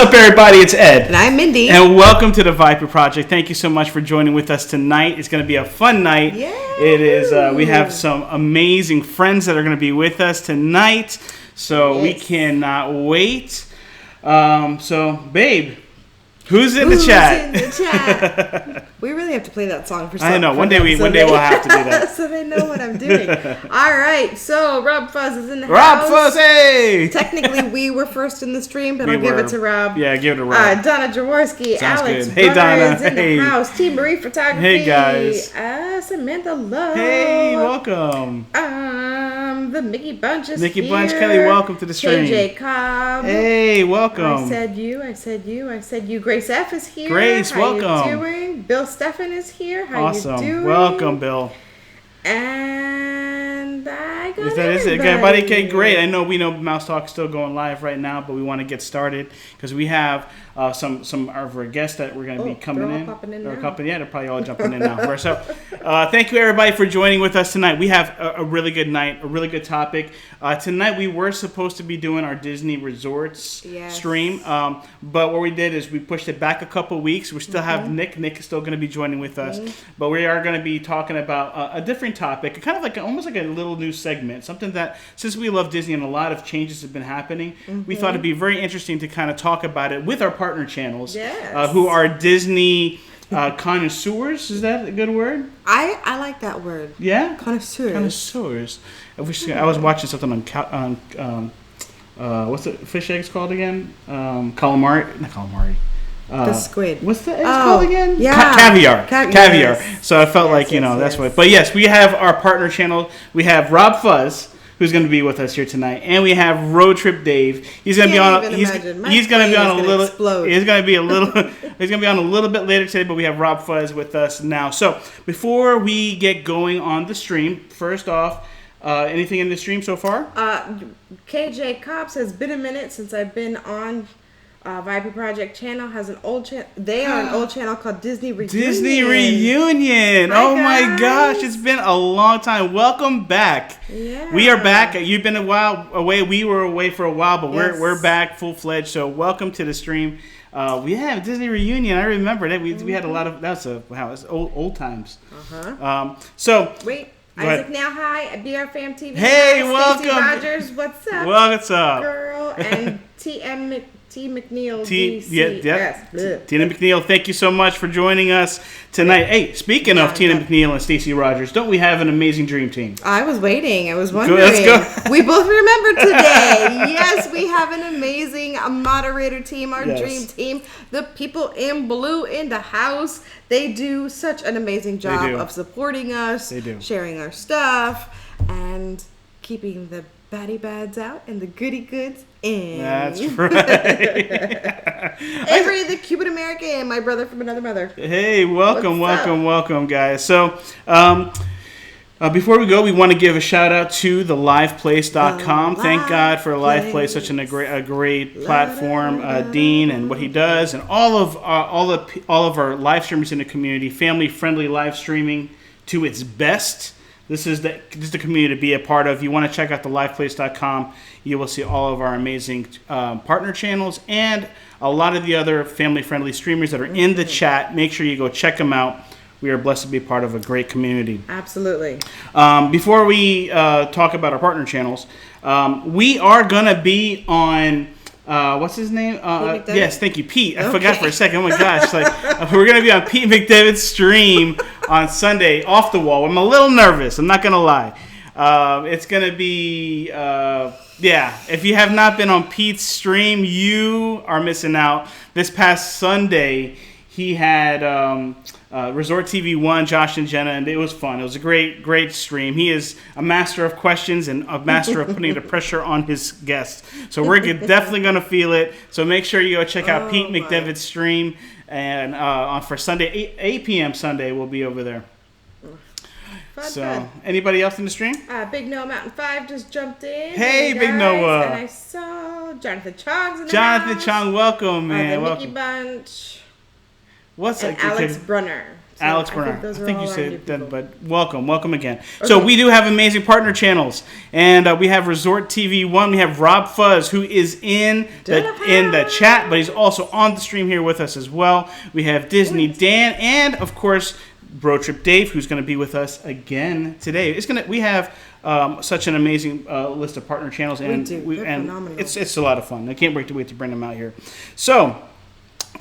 up, everybody? It's Ed. And I'm Mindy. And welcome to the Viper Project. Thank you so much for joining with us tonight. It's going to be a fun night. Yay. It is. We have some amazing friends that are going to be with us tonight. So we cannot wait. Babe, who's in the chat? We really have to play that song for some. I know. One day we'll have to do that. So they know what I'm doing. All right. So RobFuz is in the house. RobFuz, hey! Technically, we were first in the stream, but I'll give it to Rob. Yeah, give it to Rob. Donna Jaworski, Sounds Alex good. Hey, Donna. is in the house. Team Marie Photography. Hey, guys. Samantha Love. Hey, welcome. The Mickey Bunch is Mickey here. Bunch, Kelly, welcome to the stream. KJ Cobb. Hey, welcome. I said you. Grace F is here. Grace, welcome. How you doing? Bill Stephan is here. How awesome. you doing? Welcome, Bill. And I got Is it? Everybody? Okay, great. We know Mouse Talk is still going live right now, but we want to get started because we have some of our guests that we're going to be coming in. They're probably all jumping in now. So, thank you everybody for joining with us tonight. We have a really good night, a really good topic. Tonight we were supposed to be doing our Disney Resorts stream, but what we did is we pushed it back a couple weeks. We still have Nick. Nick is still going to be joining with us, but we are going to be talking about a different topic, kind of almost like a little new segment, something that since we love Disney and a lot of changes have been happening, we thought it'd be very interesting to kind of talk about it with our partner channels, who are Disney connoisseurs. Is that a good word? I like that word. Yeah, connoisseurs. I was watching something on what's the fish eggs called again? Calamari, not calamari. The squid. What's the eggs called again? Yeah. Caviar. Yes. So I felt that's what. But yes, we have our partner channel. We have RobFuz, who's going to be with us here tonight, and we have Roadtrip Dave. He's going to be on. He's going to be on a little. He's going to be a little. He's going to be on a little bit later today, but we have RobFuz with us now. So before we get going on the stream, first off, anything in the stream so far? KJ Cobb says, been a minute since I've been on. Viper Project channel has an old channel. They are an old channel called Disney Reunion. Disney Reunion. My gosh, it's been a long time. Welcome back. Yeah. We are back. You've been a while away. We were away for a while, but we're back full fledged. So welcome to the stream. We have Disney Reunion. I remember that we had a lot of that's old times. So wait. Isaac Now Hi, BR Fam TV. Hey, Hi, welcome. Stacey Rogers, what's up? What's up, girl? And T McNeil. Tina McNeil, thank you so much for joining us tonight. Hey, speaking of Tina McNeil and Stacey Rogers, don't we have an amazing dream team? I was waiting. I was wondering. Let's go. We both remember today. Yes, we have an amazing moderator team, our dream team. The people in blue in the house. They do such an amazing job of supporting us, sharing our stuff, and keeping the baddie bads out and the goody goods in. That's right. Avery, the Cuban American, my brother from another mother. Hey, welcome, guys. So, before we go, we want to give a shout out to the liveplace.com. Thank God for LivePlace, such a great platform. Dean and what he does, and all of our live streamers in the community, family friendly live streaming to its best. This is the community to be a part of. You want to check out the liveplace.com. You will see all of our amazing partner channels and a lot of the other family-friendly streamers that are in the chat. Make sure you go check them out. We are blessed to be part of a great community. Absolutely. Before we talk about our partner channels, we are going to be on... what's his name? Yes, thank you, Pete. I forgot for a second. Oh my gosh! We're gonna be on Pete McDevitt's stream on Sunday, Off the Wall. I'm a little nervous. I'm not gonna lie. It's gonna be If you have not been on Pete's stream, you are missing out. This past Sunday, he had Resort TV 1, Josh and Jenna, and it was fun. It was a great stream. He is a master of questions and a master of putting the pressure on his guests. So we're definitely going to feel it. So make sure you go check out Pete McDevitt's stream. And for Sunday, 8 p.m. Sunday, we'll be over there. Fun. Anybody else in the stream? Big Noah Mountain 5 just jumped in. Hey, Big Noah. And I saw Jonathan Chong's in the Jonathan house. Chong, welcome, man. The Mickey Bunch. What's and Alex Brunner. Alex Bernard. I think you said that, but welcome again. Okay. So we do have amazing partner channels, and we have Resort TV 1. We have RobFuz, who is in the chat, but he's also on the stream here with us as well. We have Disney Dan, and of course Roadtrip Dave, who's going to be with us again today. We have such an amazing list of partner channels, and phenomenal. It's a lot of fun. I can't wait to bring them out here. So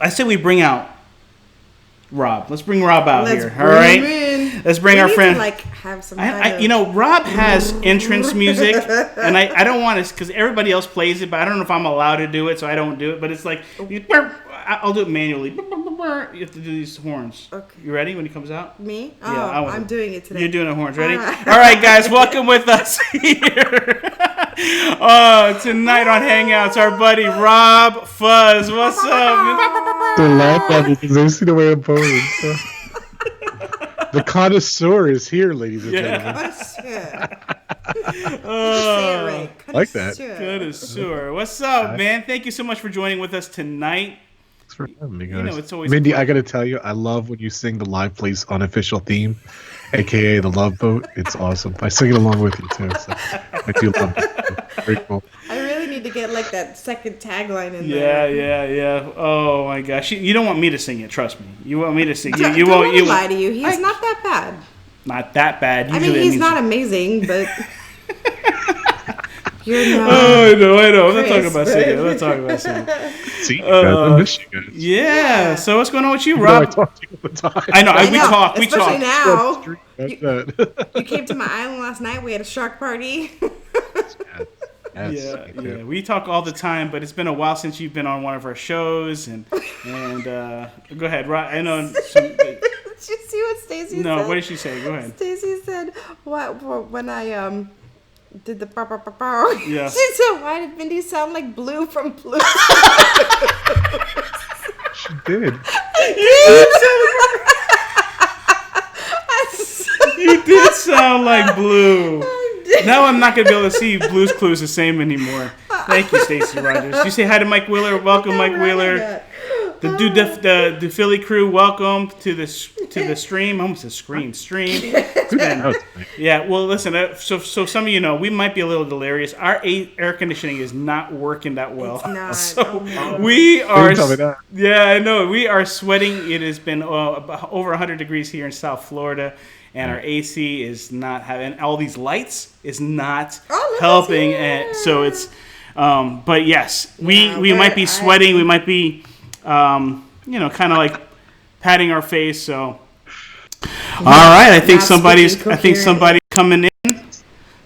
I say we bring out Rob. Let's bring Rob out here. All right. Let's bring our friend. Have some. Rob has entrance music, and I don't want to because everybody else plays it, but I don't know if I'm allowed to do it, so I don't do it. But it's like I'll do it manually. You have to do these horns. Okay. You ready when he comes out? Me? Oh, yeah, I'm doing it today. You're doing the horns. Ready? All right, guys. Welcome with us here. Tonight on Hangouts, our buddy RobFuz. What's up? The laugh at me because they see the way I'm posing. So. The connoisseur is here, ladies and gentlemen. Like that. Connoisseur. What's up, man? Thank you so much for joining with us tonight. Thanks for having me, guys. It's always Mindy, I got to tell you, I love when you sing the Live Place unofficial theme, a.k.a. the Love Boat. It's awesome. I sing it along with you, too. So I do love it. Very cool. I really need to get that second tagline in there. Yeah. Oh, my gosh. You don't want me to sing it. Trust me. You want me to sing it. You won't lie to you. He's not that bad. Not that bad. Usually he's not amazing, but... I know. I'm not talking about singing. See, you guys, I miss you guys. Yeah. So what's going on with you, Rob? I talk to you all the time. I know. We talk. Especially now. You came to my island last night. We had a shark party. Yeah. We talk all the time, but it's been a while since you've been on one of our shows. And go ahead, Rob. I know. Did you see what Stacey said? No. What did she say? Go ahead. Stacey said, when I did the Yeah. She said, "Why did Mindy sound like Blue from Blue?" She did. You did sound like Blue. Now I'm not gonna be able to see Blue's Clues the same anymore. Thank you, Stacey Rogers. You say hi to Mike Wheeler. Welcome, Mike Wheeler. The Philly crew, welcome to the stream. I almost said stream. Yeah, well, listen. So some of you know we might be a little delirious. Our air conditioning is not working that well. It's not. So we are. Yeah, I know. We are sweating. It has been over 100 degrees here in South Florida, and our AC is not having all these lights is not helping. And so it's. But yes, we might be sweating. We might be. Kind of like patting our face. So, all right. I think somebody's coming in.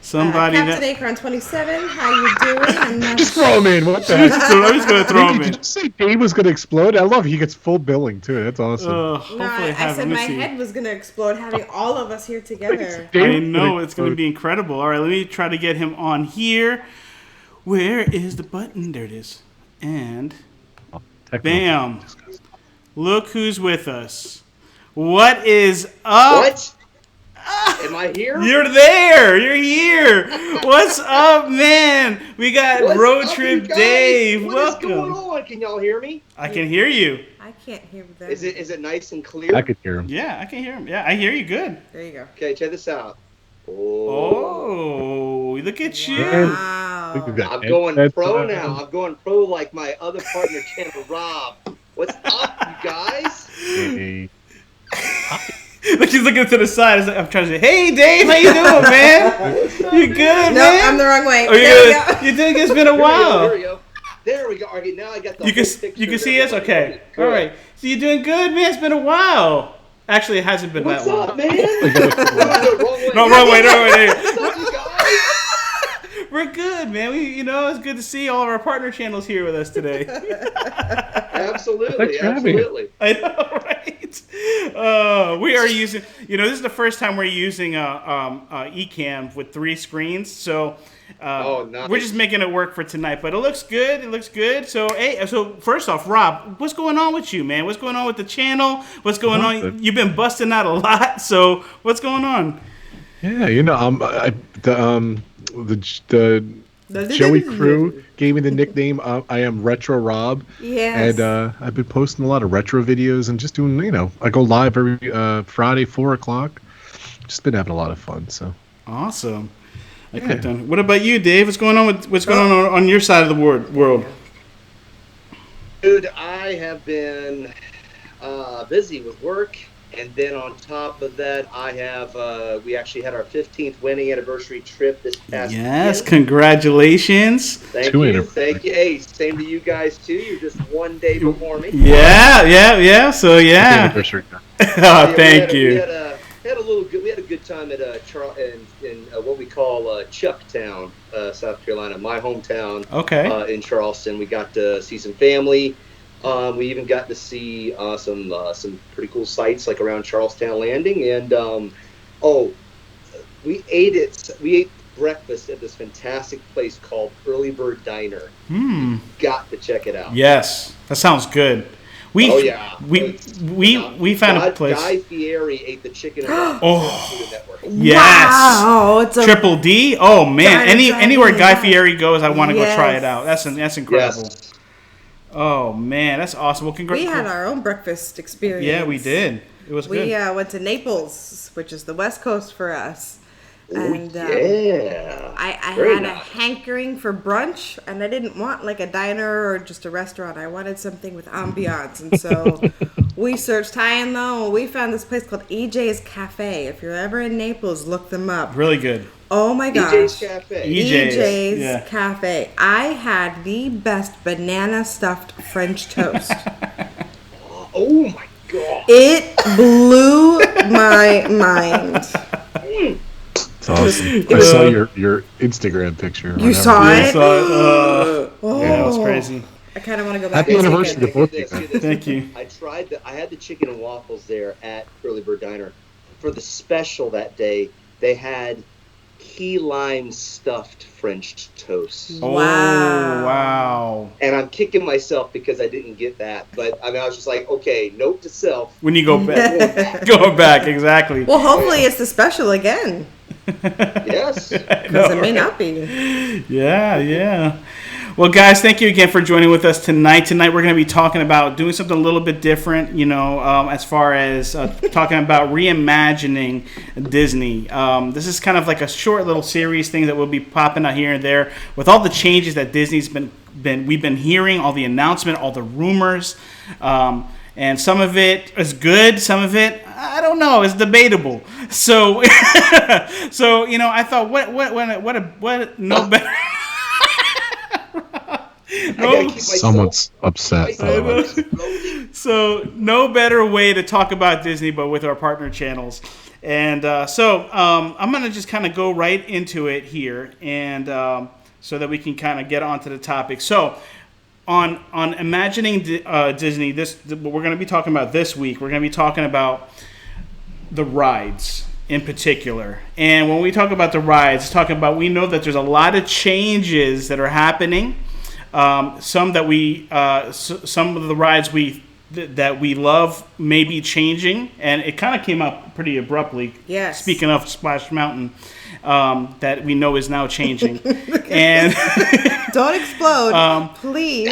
Captain Akron 27. How you doing? Just throw him in. What the heck? I'm just gonna throw him in. Did you say Dave was gonna explode? I love he gets full billing too. That's awesome. I said my head was gonna explode having all of us here together. I know it's gonna be incredible. All right, let me try to get him on here. Where is the button? There it is. And. Bam. Look who's with us. What is up? What? Am I here? You're there. You're here. What's up, man? We got Roadtrip Dave. Welcome. What is going on? Can y'all hear me? I can hear you. I can't hear them. Is it nice and clear? I could hear him. Yeah, I can hear him. Yeah, I hear you good. There you go. Okay, check this out. Oh, look at you. Wow. I'm going pro now. I'm going pro like my other partner, channel, Rob. What's up, you guys? Hey. Look, he's looking to the side. I'm trying to say, "Hey, Dave, how you doing, man? You good, man?" No, I'm the wrong way. Oh, you think it's been a while? There we go. All right, now I got the You can see us? Okay. All right. So you're doing good, man. It's been a while. Actually, it hasn't been that long. What's up, man? No, wrong way. What's up, you guys? We're good, man. It's good to see all of our partner channels here with us today. Absolutely. I know, right? We are using, this is the first time we're using Ecamm with 3 screens. So nice. We're just making it work for tonight. But it looks good. So, so first off, Rob, what's going on with you, man? What's going on with the channel? What's going on? You've been busting out a lot. So what's going on? Yeah, Joey Crew gave me the nickname. I am Retro Rob. Yes. And I've been posting a lot of retro videos and just doing, I go live every Friday, 4 o'clock. Just been having a lot of fun. So awesome. What about you, Dave? What's going on your side of the world? Dude, I have been busy with work. And then on top of that, I have we actually had our 15th wedding anniversary trip this past weekend. Congratulations. Thank you. Hey, same to you guys too. You're just one day before me. Yeah. So yeah. Thank you. We had a good time at in what we call Chucktown, South Carolina, my hometown. Okay. In Charleston, we got to see some family. We even got to see some pretty cool sites like around Charlestown Landing, and we ate breakfast at this fantastic place called Early Bird Diner. Got to check it out. Yes, that sounds good. We found a place. Guy Fieri ate the chicken and Food Network. Yes. Wow, it's Triple D. Oh man, anywhere Guy Fieri goes, I want to go try it out. That's incredible. Yes. Oh man, that's awesome. Well, we had our own breakfast experience. Yeah, we did. It was good. We went to Naples, which is the West Coast for us. And I had a hankering for brunch, and I didn't want like a diner or just a restaurant. I wanted something with ambiance, and so we searched high and low, and we found this place called EJ's Cafe. If you're ever in Naples, look them up. Really good. Oh my gosh. EJ's Cafe. EJ's Cafe. I had the best banana stuffed French toast. Oh my god. It blew my mind. It's awesome. I saw your Instagram picture. You saw it? Yeah, it was crazy. I kind of want to go back. Happy anniversary to both of you. Thank you. I had the chicken and waffles there at Early Bird Diner. For the special that day, they had key lime stuffed French toast. Wow. And I'm kicking myself because I didn't get that. But I was just like, okay, note to self. When you go back. Going back, exactly. Well, hopefully it's the special again. Yes. Because it may not be. Yeah. Well, guys, thank you again for joining with us tonight. Tonight, we're going to be talking about doing something a little bit different, as far as talking about reimagining Disney. This is kind of like a short little series thing that will be popping out here and there with all the changes that Disney's we've been hearing, all the announcement, all the rumors. And some of it is good, some of it, I don't know, is debatable. So, I thought, what no better. Someone's upset. So, no better way to talk about Disney but with our partner channels. And I'm going to just kind of go right into it here, and so that we can kind of get onto the topic. So, on Imagining Disney, what we're going to be talking about this week, we're going to be talking about the rides in particular. And when we talk about the rides, we know that there's a lot of changes that are happening. Some of the rides that we love may be changing, and it kind of came up pretty abruptly. Yes. Speaking of Splash Mountain, that we know is now changing, and don't explode, please.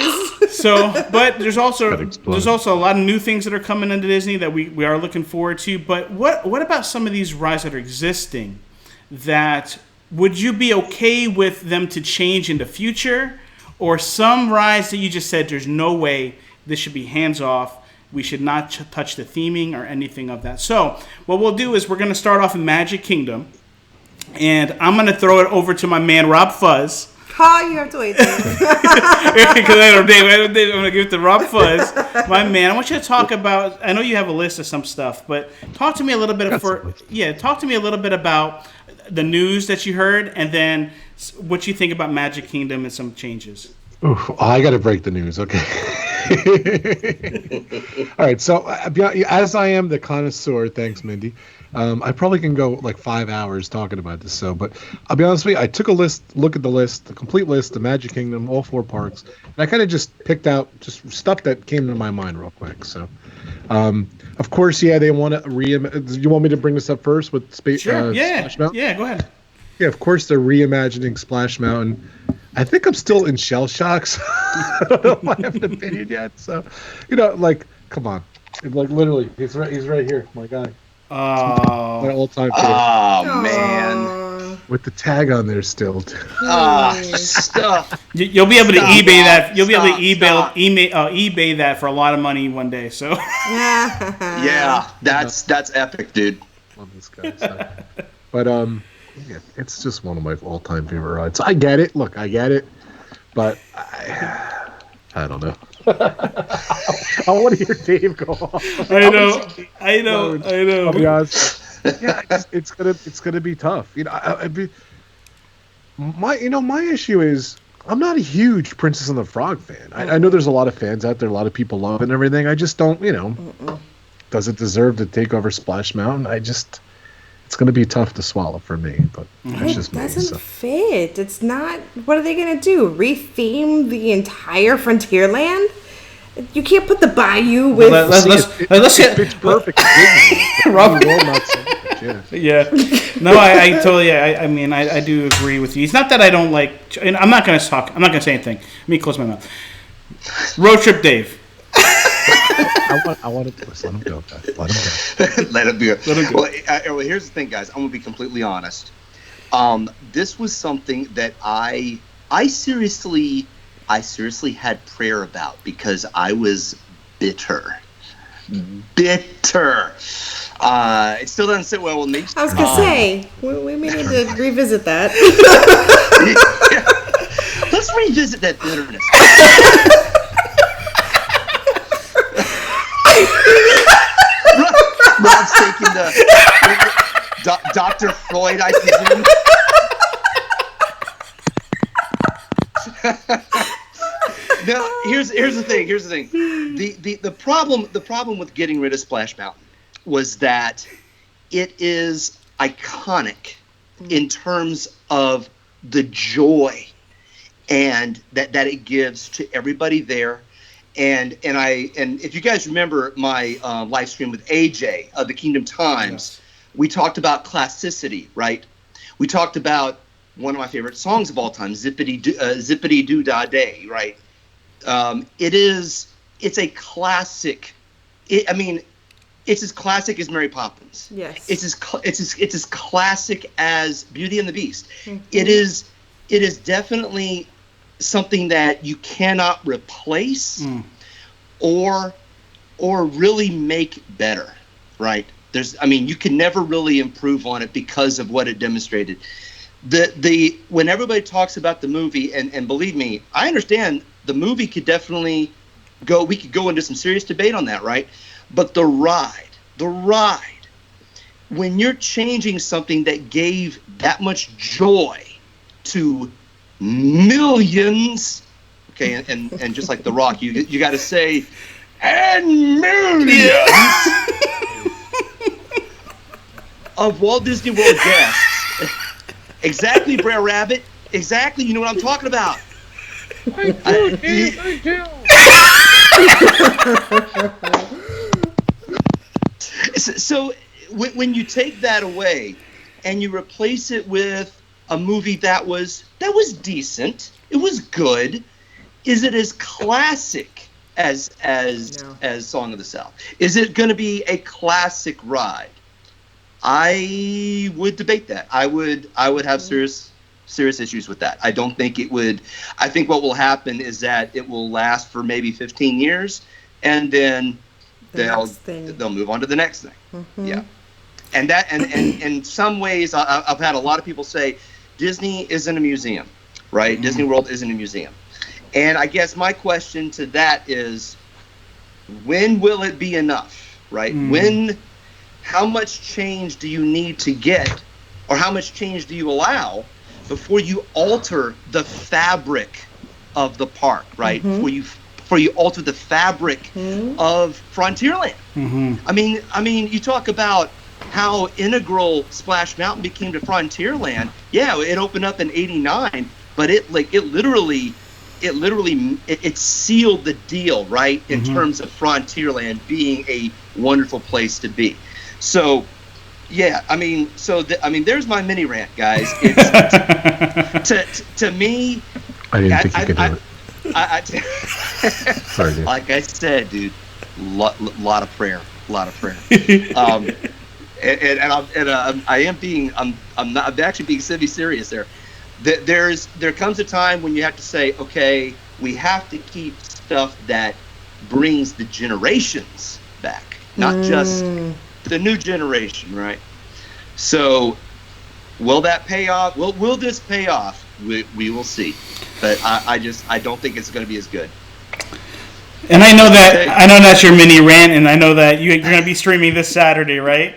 But there's also a lot of new things that are coming into Disney that we are looking forward to. But what about some of these rides that are existing? That would you be okay with them to change in the future? Or some rides that you just said, there's no way, this should be hands off. We should not touch the theming or anything of that. So what we'll do is we're going to start off in Magic Kingdom. And I'm going to throw it over to my man, RobFuz. You have to wait. Because I don't I'm going to give it to RobFuz, my man. I want you to talk about, I know you have a list of some stuff, but talk to me a little bit about the news that you heard, and then what you think about Magic Kingdom and some changes. Ooh, I got to break the news. Okay. All right. So as I am the connoisseur, thanks, Mindy. I probably can go like 5 hours talking about this. But I'll be honest with you. I took look at the list, the complete list of Magic Kingdom, all 4 parks, and I kind of just picked out just stuff that came to my mind real quick. So, of course, they want to you want me to bring this up first with Sure. Splash Mountain? Yeah, go ahead. Yeah, of course they're reimagining Splash Mountain. I think I'm still in shell shock. So I don't know if I have an opinion yet. So, like, come on, like literally, he's right here, my guy. My all-time favorite. Oh man, with the tag on there still. Stuff. You'll be able to eBay that. You'll be able to eBay that for a lot of money one day. So. Yeah, that's epic, dude. Love this guy. So. But yeah, it's just one of my all-time favorite rides. I get it. Look, I get it, but I don't know. I want to hear Dave go off. I know. I'll be honest. Yeah, it's gonna be tough. My issue is I'm not a huge Princess and the Frog fan. I know there's a lot of fans out there, a lot of people love it and everything. I just don't, does it deserve to take over Splash Mountain? It's going to be tough to swallow for me, but it's just me. It doesn't fit. It's not. What are they going to do? Retheme the entire Frontierland? You can't put the bayou with. Let's get. It's perfect. Yeah. No, I totally. I mean, I do agree with you. It's not that I don't like. And I'm not going to talk. I'm not going to say anything. Let me close my mouth. Roadtrip Dave. I want to let him go. Let him go. Let him go. Well, here's the thing, guys. I'm gonna be completely honest. This was something that I seriously had prayer about because I was bitter. Bitter. It still doesn't sit well with me. I was gonna say we may need to revisit that. Yeah. Let's revisit that bitterness. Rob's taking the Dr. Freud, I presume. Now, here's the thing. The problem with getting rid of Splash Mountain was that it is iconic in terms of the joy and that it gives to everybody there. And if you guys remember my live stream with AJ of the Kingdom Times, we talked about classicity, right? We talked about one of my favorite songs of all time, Zippity Doo Dah Day, right? It's a classic. It's as classic as Mary Poppins. Yes. It's as classic as Beauty and the Beast. Mm-hmm. It is definitely something that you cannot replace or really make better, right? You can never really improve on it because of what it demonstrated. When everybody talks about the movie, and believe me, I understand the movie could definitely we could go into some serious debate on that, right? But the ride, when you're changing something that gave that much joy to millions, okay, and just like The Rock, you got to say, and millions of Walt Disney World guests. Exactly, Brer Rabbit. Exactly, you know what I'm talking about. I do. So when you take that away and you replace it with a movie that was decent, it was good. Is it as classic as Song of the South? Is it going to be a classic ride? I would debate that. I would have serious issues with that. I don't think it would. I think what will happen is that it will last for maybe 15 years, and then they'll move on to the next thing. Mm-hmm. Yeah, and in some ways, I've had a lot of people say Disney isn't a museum, right? Mm-hmm. Disney World isn't a museum, and I guess my question to that is, when will it be enough, right? Mm. How much change do you need to get, or how much change do you allow before you alter the fabric of the park, right? Mm-hmm. Before you alter the fabric of Frontierland. Mm-hmm. I mean, you talk about how integral Splash Mountain became to Frontierland. Yeah, it opened up in '89, but it literally sealed the deal, right? In terms of Frontierland being a wonderful place to be. So, yeah, there's my mini rant, guys. It's to me, I didn't think you could do it. Sorry, dude. Like I said, dude, lot of prayer. I'm actually being semi-serious there. There comes a time when you have to say, okay, we have to keep stuff that brings the generations back, not just the new generation, right? So, will that pay off? Will this pay off? We will see, but I don't think it's going to be as good. And I know that's your mini rant, and I know that you're going to be streaming this Saturday, right?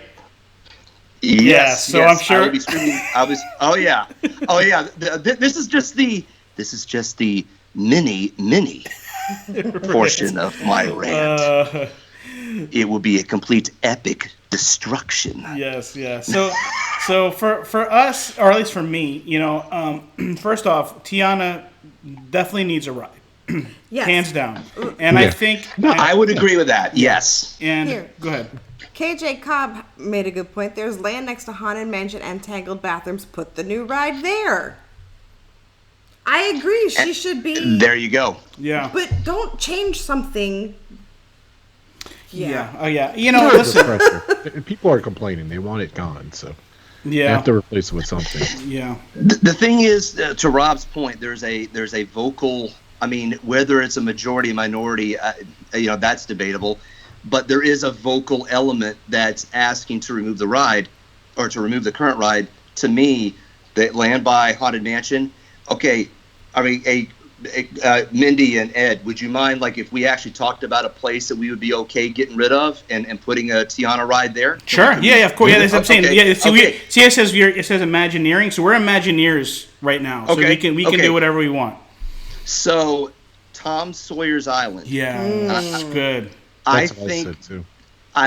Yes. So I'm sure. I will be streaming. Oh yeah. This is just the mini portion of my rant. It will be a complete epic destruction. Yes. So for us, or at least for me, first off, Tiana definitely needs a ride. Yes. Hands down. And I think... I would agree with that, yes. And Here. Go ahead. KJ Cobb made a good point. There's land next to Haunted Mansion and Tangled Bathrooms. Put the new ride there. I agree. She should be... There you go. Yeah. But don't change something... Yeah. Oh, yeah. Listen. People are complaining. They want it gone, so... Yeah. They have to replace it with something. Yeah. The thing is, to Rob's point, there's a vocal... I mean, whether it's a majority or minority, that's debatable. But there is a vocal element that's asking to remove the ride, or to remove the current ride. To me, the land by Haunted Mansion. Okay, I mean, Mindy and Ed, would you mind, like, if we actually talked about a place that we would be okay getting rid of and putting a Tiana ride there? Sure. Yeah, of course. Yeah, that's what I'm saying. Okay. Yeah. See, it says Imagineering, so we're Imagineers right now. So we can do whatever we want. So, Tom Sawyer's Island. Yeah, that's good. I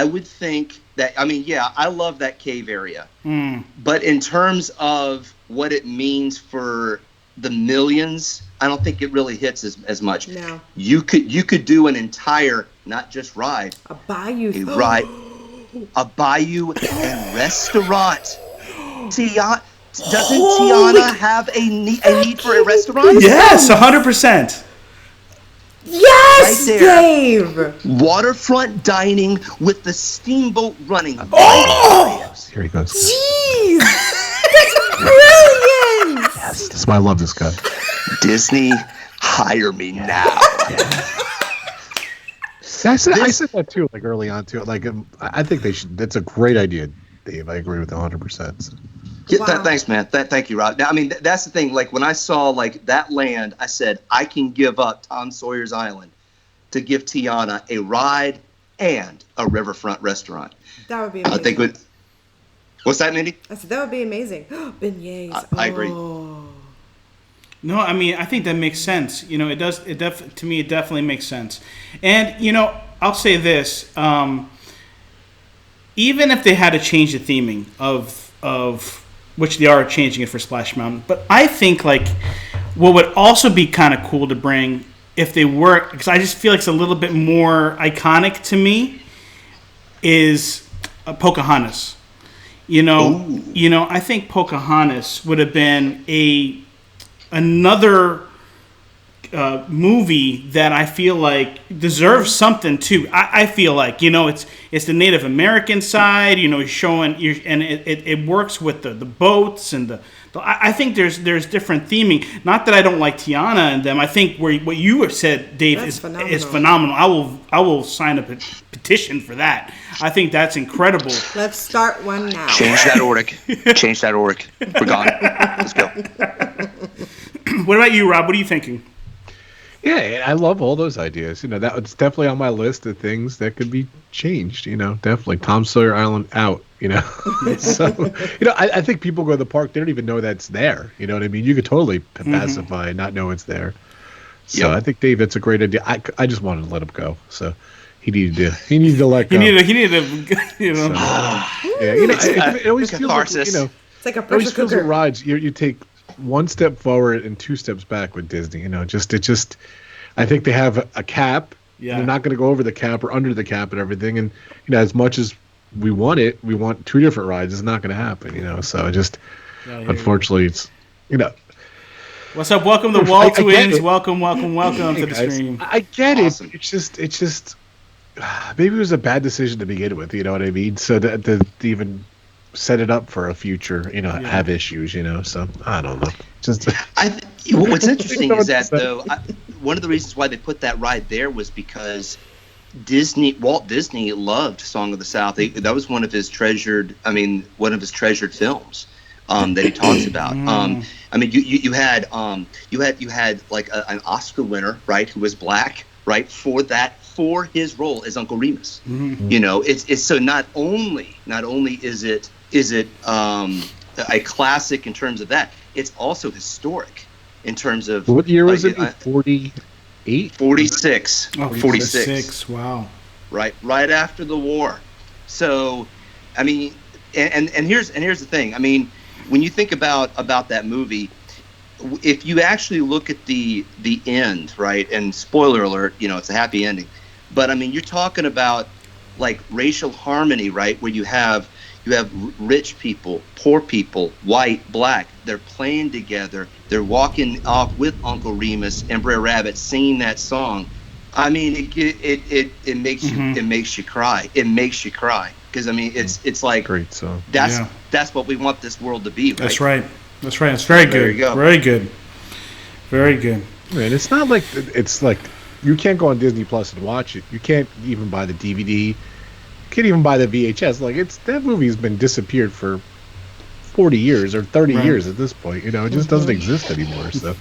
would think that, I love that cave area. But in terms of what it means for the millions, I don't think it really hits as much. No. You could do an entire, not just ride. A bayou. A bayou and restaurant. Doesn't Tiana have a need for a restaurant? Yes, 100%. Yes, right there. Dave. Waterfront dining with the steamboat running. Oh! Here he goes. Jeez, that's brilliant. Yes, that's why I love this guy. Disney, hire me now. I said that too, like early on too. Like, I think they should. That's a great idea, Dave. I agree with 100%. Wow. Thanks, man. Thank you, Rob. I mean, that's the thing. Like, when I saw, like, that land, I said, I can give up Tom Sawyer's Island to give Tiana a ride and a riverfront restaurant. That would be amazing. I think what's that, Mindy? I said, that would be amazing. Beignets. I agree. No, I mean, I think that makes sense. It does. To me, it definitely makes sense. And, I'll say this. Even if they had to change the theming of which they are changing it for Splash Mountain. But I think, like, what would also be kind of cool to bring if they were, because I just feel like it's a little bit more iconic to me, is Pocahontas. I think Pocahontas would have been another movie that I feel like deserves something too. I feel like it's the Native American side, showing and it works with the boats and I think there's different theming. Not that I don't like Tiana and them. I think what you have said, Dave, is phenomenal. I will sign a petition for that. I think that's incredible. Let's start one now. Change.org. Change.org. We're gone. Let's go. What about you, Rob? What are you thinking? Yeah, I love all those ideas. That was definitely on my list of things that could be changed. Definitely Tom Sawyer Island out. So I think people go to the park, they don't even know that's there. You know what I mean? You could totally pacify and not know it's there. So I think, Dave, that's a great idea. I just wanted to let him go. So he needed to let go. He needed to. It always feels like, it's like a pressure cooker. With rides, you take one step forward and two steps back with Disney. I think they have a cap. Yeah. They're not going to go over the cap or under the cap and everything. And as much as we want two different rides. It's not going to happen. So unfortunately, it's What's up? Welcome to Walt Twins. Welcome to the stream. I get it. It's just maybe it was a bad decision to begin with. You know what I mean? So to even set it up for a future, have issues. So I don't know. Just what's interesting is that though, one of the reasons why they put that ride there was because Walt Disney loved Song of the South. That was one of his treasured films that he talks about. You had like an Oscar winner, right, who was black, right, for his role as Uncle Remus. It's so not only is it a classic in terms of that, it's also historic in terms of what year was it? 48? 46. Oh, 46. Wow. Right after the war. So, I mean, and here's the thing. I mean, when you think about that movie, if you actually look at the end, right? And spoiler alert, it's a happy ending. But I mean, you're talking about like racial harmony, right? Where you have rich people, poor people, white, black. They're playing together. They're walking off with Uncle Remus and Brer Rabbit singing that song. I mean, it makes you cry. It makes you cry because I mean, it's like great song. That's what we want this world to be. Right? That's right. It's very good. There you go. Very good. Very good. Man, it's not like it's like you can't go on Disney Plus and watch it. You can't even buy the DVD. You can't even buy the VHS. Like that movie's been disappeared for 40 years or 30 years at this point. It just doesn't exist anymore. So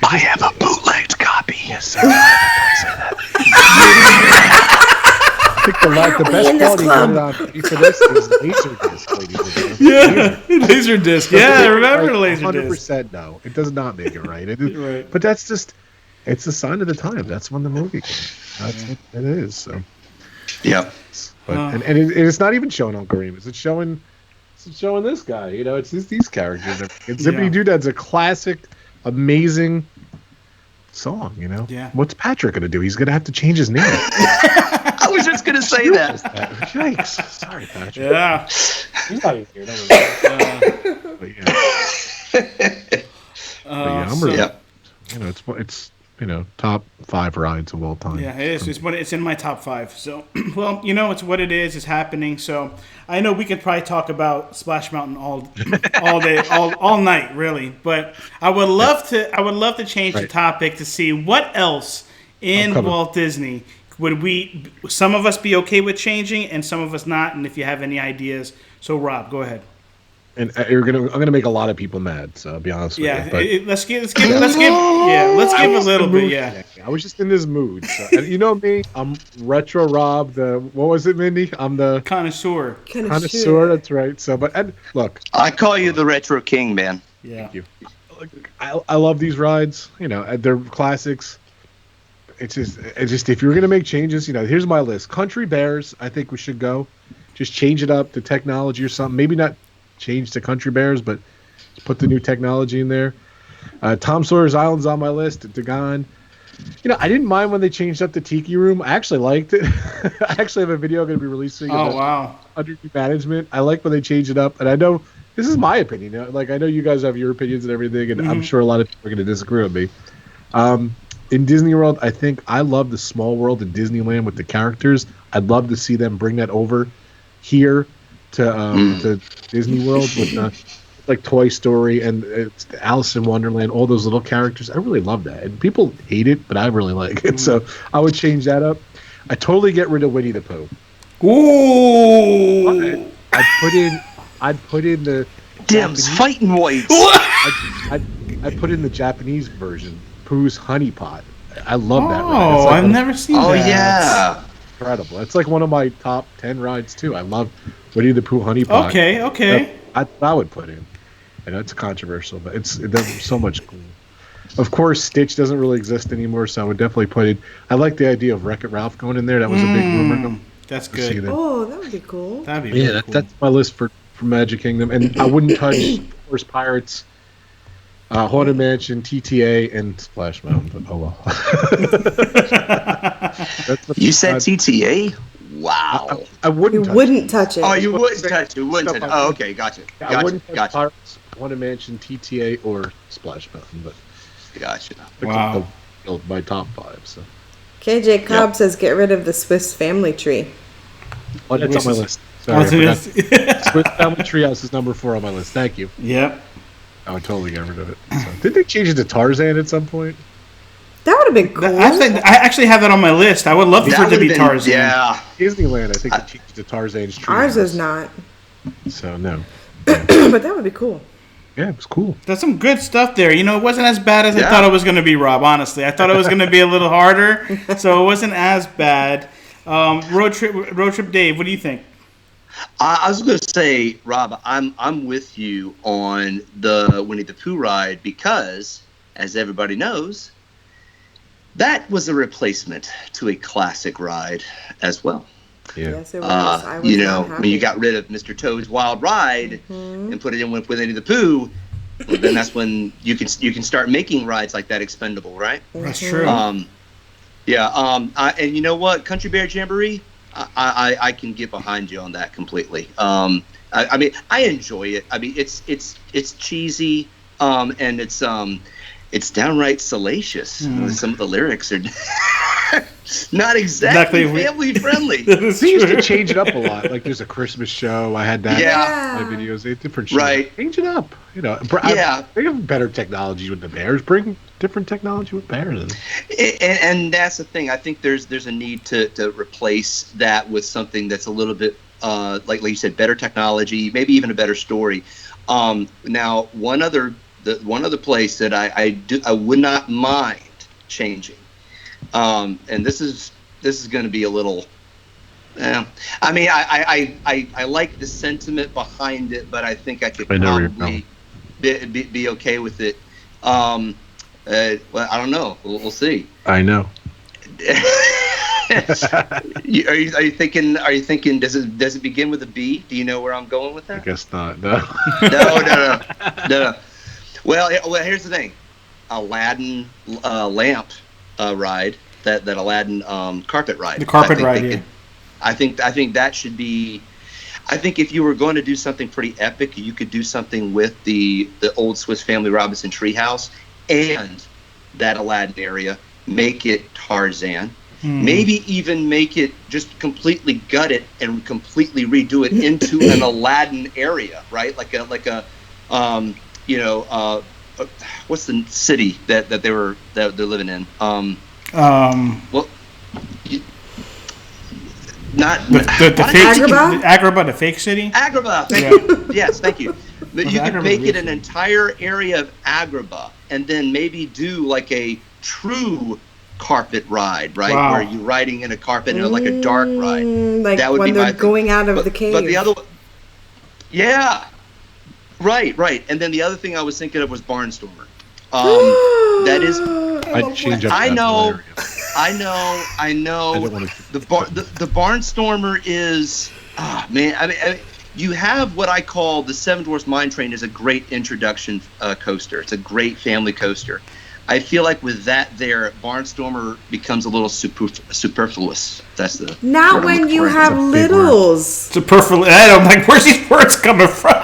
I have a bootlegged copy. Yes, sir. I think the best quality for this is Laserdisc, ladies and gentlemen. Yeah, Laserdisc. Yeah, I remember Laserdisc. 100% no. It does not make it right. Right. But that's just, it's a sign of the time. That's when the movie came. That's what it is. So. Yeah. But and it's not even showing Uncle Remus. It's showing this guy. It's just these characters. And Zippity Doodan's a classic, amazing song. Yeah. What's Patrick gonna do? He's gonna have to change his name. I was just gonna say that. Yikes! Sorry, Patrick. Yeah. He's not even here. But I'm really. It's top 5 rides of all time. Yeah, it is. It's in my top 5. So, well, it's what it is. It's happening. So, I know we could probably talk about Splash Mountain all day, all night, really. But I would love to change the topic to see what else in Walt Disney would some of us be okay with changing, and some of us not. And if you have any ideas, so Rob, go ahead. And I'm gonna make a lot of people mad. So I'll be honest with you. Let's give a little bit. Yeah. I was just in this mood. So, and you know me, I'm retro Rob. What was it, Mindy? I'm the connoisseur. That's right. So, look, I call you the retro king, man. Yeah. Thank you. I love these rides. They're classics. It's just if you're gonna make changes, here's my list. Country Bears, I think we should go. Just change it up to technology or something. Maybe not change to Country Bears, but put the new technology in there. Tom Sawyer's Island's on my list. Dagon. I didn't mind when they changed up the Tiki Room. I actually liked it. I actually have a video going to be releasing. Oh, wow. Under new management. I like when they change it up, and I know this is my opinion. I know you guys have your opinions and everything, and I'm sure a lot of people are going to disagree with me. In Disney World, I think I love the Small World in Disneyland with the characters. I'd love to see them bring that over here to Disney World with like Toy Story and Alice in Wonderland, all those little characters. I really love that, and people hate it, but I really like it. So I would change that up. I totally get rid of Winnie the Pooh. Ooh! I'd put in the Dim's fighting whites. I put in the Japanese version, Pooh's Honey Pot. I love that ride. Oh, I've never seen that. Oh yeah, incredible. It's like one of my top 10 rides too. I love Winnie the Pooh Honey Pot. Okay. I would put in. I know it's controversial, but it does so much cool. Of course, Stitch doesn't really exist anymore, so I would definitely put it. I like the idea of Wreck-It Ralph going in there. That was a big rumor. That's good. Oh, that would be cool. That'd be really cool. That's my list for Magic Kingdom, and I wouldn't touch of course Pirates, Haunted Mansion, TTA, and Splash Mountain. But oh well. You said TTA? Wow. I wouldn't. You wouldn't touch it. Oh, you wouldn't touch it. You wouldn't touch it. Oh, okay, gotcha. I wouldn't touch Pirates, Haunted Mansion, TTA, or Splash Mountain. But Gotcha. Wow. My top 5. So. KJ Cobb says get rid of the Swiss family tree. Oh, that's on my list. Sorry, Swiss Family Treehouse is number 4 on my list. Thank you. Yep. I would totally get rid of it. So, did they change it to Tarzan at some point? That would have been cool. I actually have that on my list. I would love for it to be Tarzan. Yeah. Disneyland, I think they changed it to Tarzan's Treehouse. Ours is not. So, no. But that would be cool. Yeah, it was cool. There's some good stuff there. You know, it wasn't as bad as I thought it was going to be, Rob, honestly. I thought it was going to be a little harder, so it wasn't as bad. Road trip Dave, what do you think? I was going to say, Rob, I'm with you on the Winnie the Pooh ride because, as everybody knows, that was a replacement to a classic ride as well. Yeah. Yes, it was. I was you know, when you got rid of Mr. Toad's Wild Ride and put it in with Winnie the Pooh, well, then that's when you can start making rides like that expendable, right? That's true. And you know what, Country Bear Jamboree, I can get behind you on that completely. I mean, I enjoy it. I mean, it's cheesy, and it's downright salacious. Some of the lyrics are not exactly family friendly. They used to change it up a lot. Like there's a Christmas show. I had that in my videos. They had different shows. Right. Change it up. You know. They have better technology with the bears. Bring different technology with bears. And that's the thing. I think there's a need to replace that with something that's a little bit like you said, better technology, maybe even a better story. Now one other place that I would not mind changing. And this is going to be a little. I mean, I like the sentiment behind it, but I think I could probably be okay with it. Well, I don't know. We'll see. I know. Are you thinking? Does it begin with a B? Do you know where I'm going with that? I guess not. No. No. Well, here's the thing. Aladdin lamp ride, that Aladdin carpet ride. The carpet ride, yeah. I think that should be. I think if you were going to do something pretty epic, you could do something with the old Swiss Family Robinson treehouse and that Aladdin area. Make it Tarzan. Maybe even make it just completely gut it and completely redo it into an Aladdin area, right? Like a what's the city that they're living in? Not the fake Agrabah, the fake city. Agrabah, yes, thank you. But you could make it an entire area of Agrabah, and then maybe do like a true carpet ride, right? Wow. Where you're riding in a carpet and like a dark ride. Like that would when be they're going out of the cave. But the other one, yeah. Right. And then the other thing I was thinking of was Barnstormer. That is. I'd change up. I know. I don't want to. The Barnstormer is. Man. I mean, you have what I call the Seven Dwarfs Mine Train is a great introduction coaster. It's a great family coaster. I feel like with that there, Barnstormer becomes a little superfluous. That's the. Not when you have littles. Superfluous. I'm like, where's these words coming from?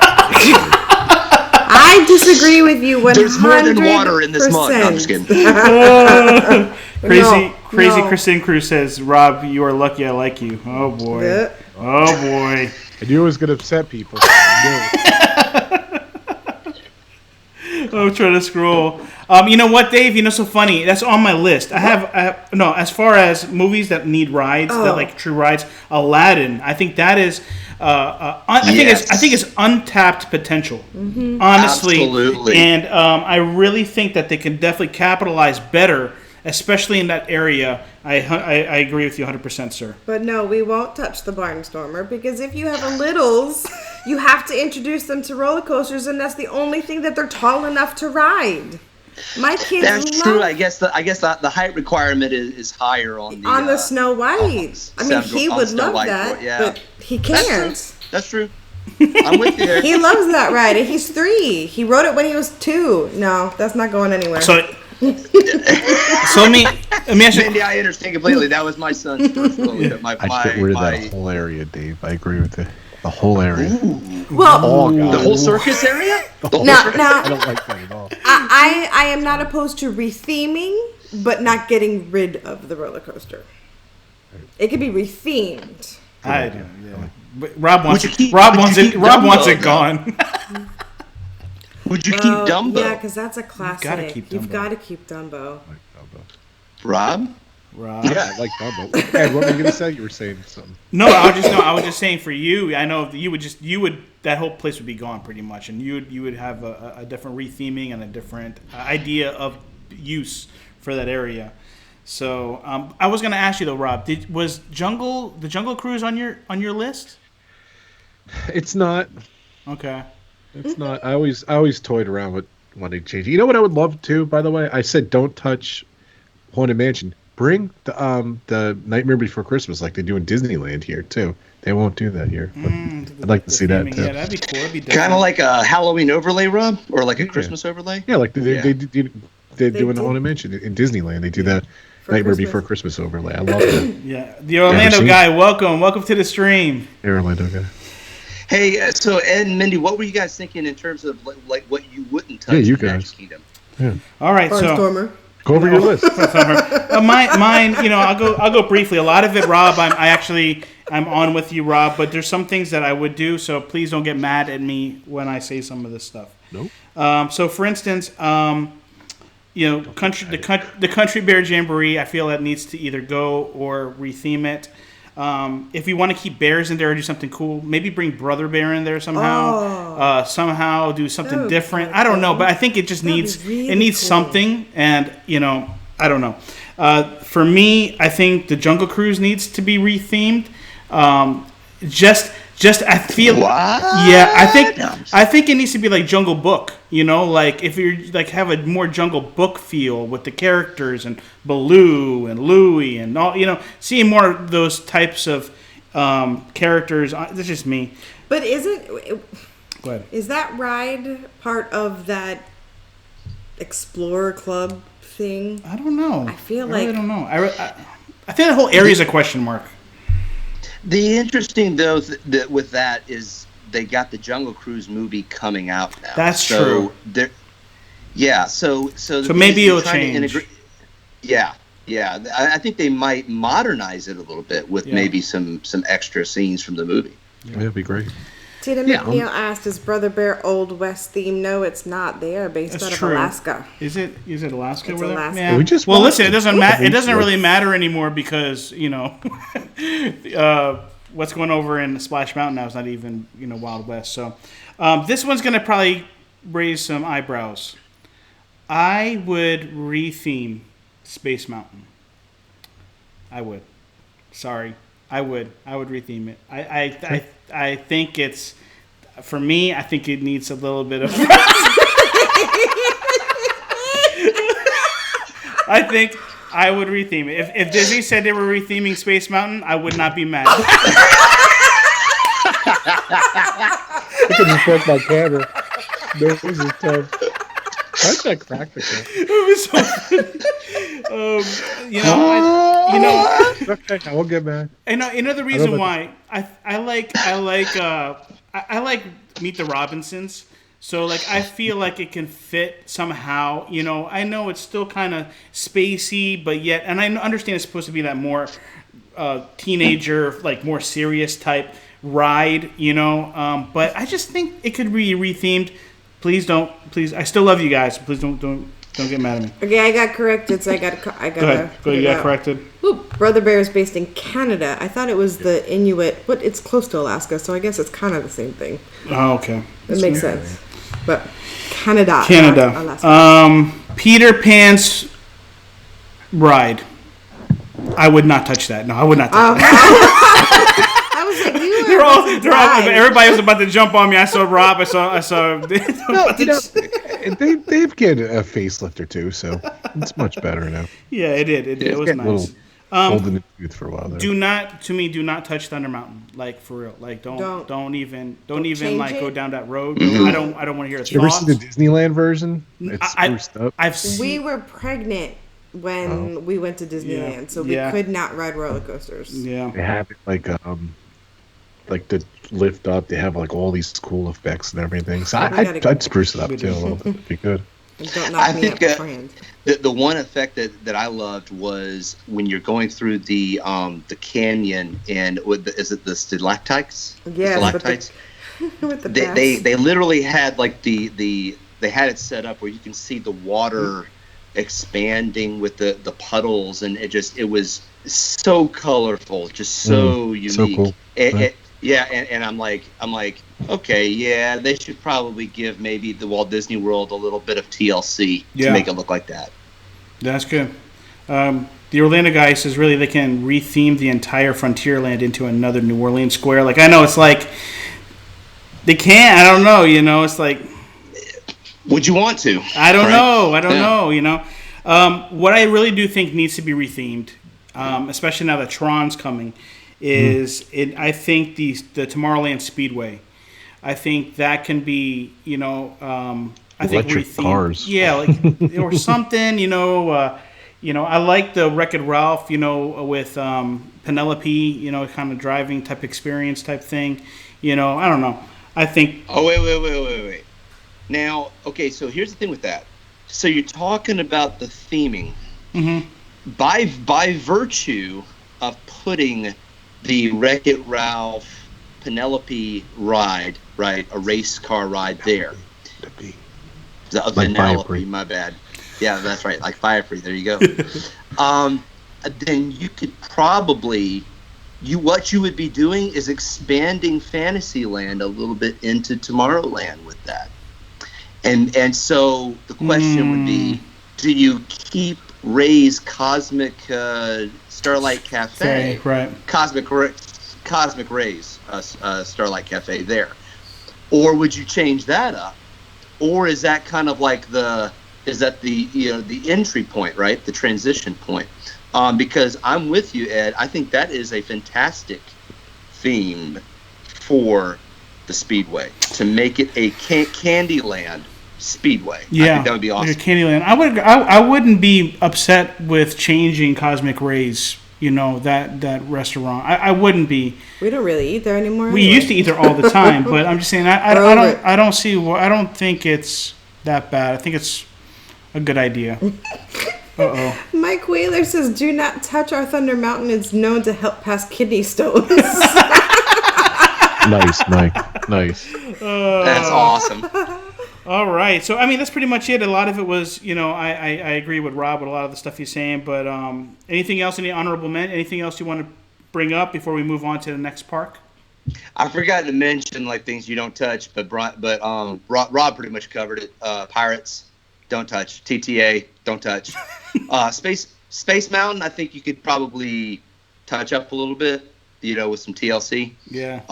I disagree with you 100%. There's more than water in this mug. No, I'm just kidding. Crazy Kristen Cruz says, Rob, you are lucky I like you. Oh, boy. Yeah. Oh, boy. I knew it was going to upset people. I'm trying to scroll. You know what, Dave? You know, so funny. That's on my list. I have as far as movies that need rides, that like true rides, Aladdin. I think that is. I think it's untapped potential. Mm-hmm. Honestly, absolutely. And I really think that they can definitely capitalize better, especially in that area. I agree with you 100%, sir. But no, we won't touch the Barnstormer because if you have a littles, you have to introduce them to roller coasters, and that's the only thing that they're tall enough to ride. My kids That's true. I guess the height requirement is higher on the Snow White. I mean, he would love that, but he can't. That's true. I'm with you there. He loves that ride, and he's 3. He rode it when he was 2. No, that's not going anywhere. So let me ask you. Mindy, I understand completely. That was my son's first roller. I'd get rid of that whole area, Dave. I agree with it. The whole area. Well, the whole circus area? I don't like that at all. I am not opposed to retheming, but not getting rid of the roller coaster. It could be rethemed. I do. Yeah. But Rob wants it gone. Would you keep Dumbo? Yeah, because that's a classic. You've got to keep Dumbo. Rob? Yeah, I like Dumbo. Ed, what were you gonna say? You were saying something. No, I was just saying for you. I know that whole place would be gone pretty much, and you would have a different retheming and a different idea of use for that area. So I was gonna ask you though, Rob, was the Jungle Cruise on your list? It's not. Okay. It's not. I always toyed around with wanting to change it. You know what I would love to, by the way? I said don't touch Haunted Mansion. Bring the Nightmare Before Christmas like they do in Disneyland here too. They won't do that here. But I'd like to see that too. Yeah, that'd be cool. That'd be kind of like a Halloween overlay, Rob, or like a Christmas overlay. Yeah, like they do in Haunted Mansion in Disneyland. They do that Nightmare Before Christmas overlay. I love that. Yeah, the Orlando guy. Welcome to the stream. Hey, Orlando guy. Hey, so Ed and Mindy, what were you guys thinking in terms of like what you wouldn't touch? Yeah, you in guys. Magic Kingdom? Yeah. All right, Barnstormer. Go over your list. Mine. I'll go briefly. A lot of it, Rob. I'm on with you, Rob. But there's some things that I would do. So please don't get mad at me when I say some of this stuff. Nope. So for instance, the Country Bear Jamboree. I feel that needs to either go or retheme it. If you want to keep bears in there or do something cool, maybe bring Brother Bear in there somehow. Somehow do something different. I don't know, but I think it just needs cool. Something, and I don't know. For me, I think the Jungle Cruise needs to be rethemed. I feel. What? Yeah, I think it needs to be like Jungle Book. Like if you're like have a more Jungle Book feel with the characters and Baloo and Louie and all. Seeing more of those types of characters. That's just me. But Go ahead. Is that ride part of that Explorer Club thing? I don't know. I really don't know. I think the whole area is a question mark. The interesting though with that is they got the Jungle Cruise movie coming out now. That's true. So maybe it'll change. Yeah. I think they might modernize it a little bit with maybe some extra scenes from the movie. Yeah, that'd be great. Tina McNeil asked, "Is Brother Bear Old West theme?" No, it's not. They are based out of Alaska. Is it Alaska? It's Alaska. Yeah. Listen, it doesn't matter. It doesn't really matter anymore because what's going over in Splash Mountain now is not even Wild West. So this one's gonna probably raise some eyebrows. I would retheme Space Mountain. I would. Sorry, I would retheme it. I think it's, for me, I think it needs a little bit of... I think I would retheme it. If Disney said they were retheming Space Mountain, I would not be mad. I could just broke my camera. This is tough. That's that practical. It was so Okay, I won't get mad. The reason why I like Meet the Robinsons. So I feel like it can fit somehow. I know it's still kind of spacey, but yet, and I understand it's supposed to be that more teenager, more serious type ride. But I just think it could be rethemed. Please, I still love you guys. Please don't get mad at me. Okay, I got corrected, so I got. Go ahead. You got corrected. Ooh, Brother Bear is based in Canada. I thought it was the Inuit, but it's close to Alaska, so I guess it's kind of the same thing. Oh, okay. It makes sense. But Canada. Alaska. Peter Pan's ride. I would not touch that. No, I would not touch that. I was like, they're all, everybody was about to jump on me. I saw Rob. I saw. No, they've get a facelift or two, so it's much better now. Yeah, it did. It was nice. Old in the tooth for a while there. Do not touch Thunder Mountain, for real. Don't even go down that road. I don't want to hear it. You ever seen the Disneyland version? It's spruced up. We were pregnant when we went to Disneyland, so we could not ride roller coasters. Yeah, they have it like the lift up. They have all these cool effects and everything. So I'd spruce it up too a little bit. It'd be good. And don't knock me up beforehand. The one effect that I loved was when you're going through the canyon and is it the stalactites? Yeah, stalactites. With the they literally had like they had it set up where you can see the water expanding with the puddles, and it was so colorful, just so unique. So cool. And I'm like, okay, yeah, they should probably give maybe the Walt Disney World a little bit of TLC to make it look like that. That's good. The Orlando guy says really they can retheme the entire Frontierland into another New Orleans square. Like, I know it's like they can't. I don't know. It's like. Would you want to? I don't know. What I really do think needs to be rethemed, especially now that Tron's coming, is I think the Tomorrowland Speedway. I think that can be, I think electric cars. Yeah, like or something. I like the Wreck-It Ralph. With Penelope. Kind of driving type experience type thing. I don't know. I think. Oh wait. Now, okay, so here's the thing with that. So you're talking about the theming. Mm-hmm. By virtue of putting the Wreck-It Ralph Penelope ride, right, a race car ride there. Penelope, my bad. Yeah, that's right, like Firefree. There you go. Then you could probably, what you would be doing is expanding Fantasyland a little bit into Tomorrowland with that. And so the question would be, do you keep Ray's Cosmic Starlight Cafe, right? Cosmic Ray's Starlight Cafe there, or would you change that up, or is that kind of like the entry point, right? The transition point, because I'm with you, Ed. I think that is a fantastic theme for the Speedway to make it a Candyland Speedway. Yeah, I think that would be awesome. Candyland. I wouldn't be upset with changing Cosmic Ray's. That restaurant. I wouldn't be. We don't really eat there anymore. We used to eat there all the time, but I'm just saying I don't think it's that bad. I think it's a good idea. Mike Whaler says, "Do not touch our Thunder Mountain. It's known to help pass kidney stones." Nice, Mike. Nice. That's awesome. All right. So, that's pretty much it. A lot of it was, I agree with Rob with a lot of the stuff he's saying. But anything else, any honorable men? Anything else you want to bring up before we move on to the next park? I forgot to mention things you don't touch, but Rob pretty much covered it. Pirates, don't touch. TTA, don't touch. Space Mountain, I think you could probably touch up a little bit, with some TLC. Yeah.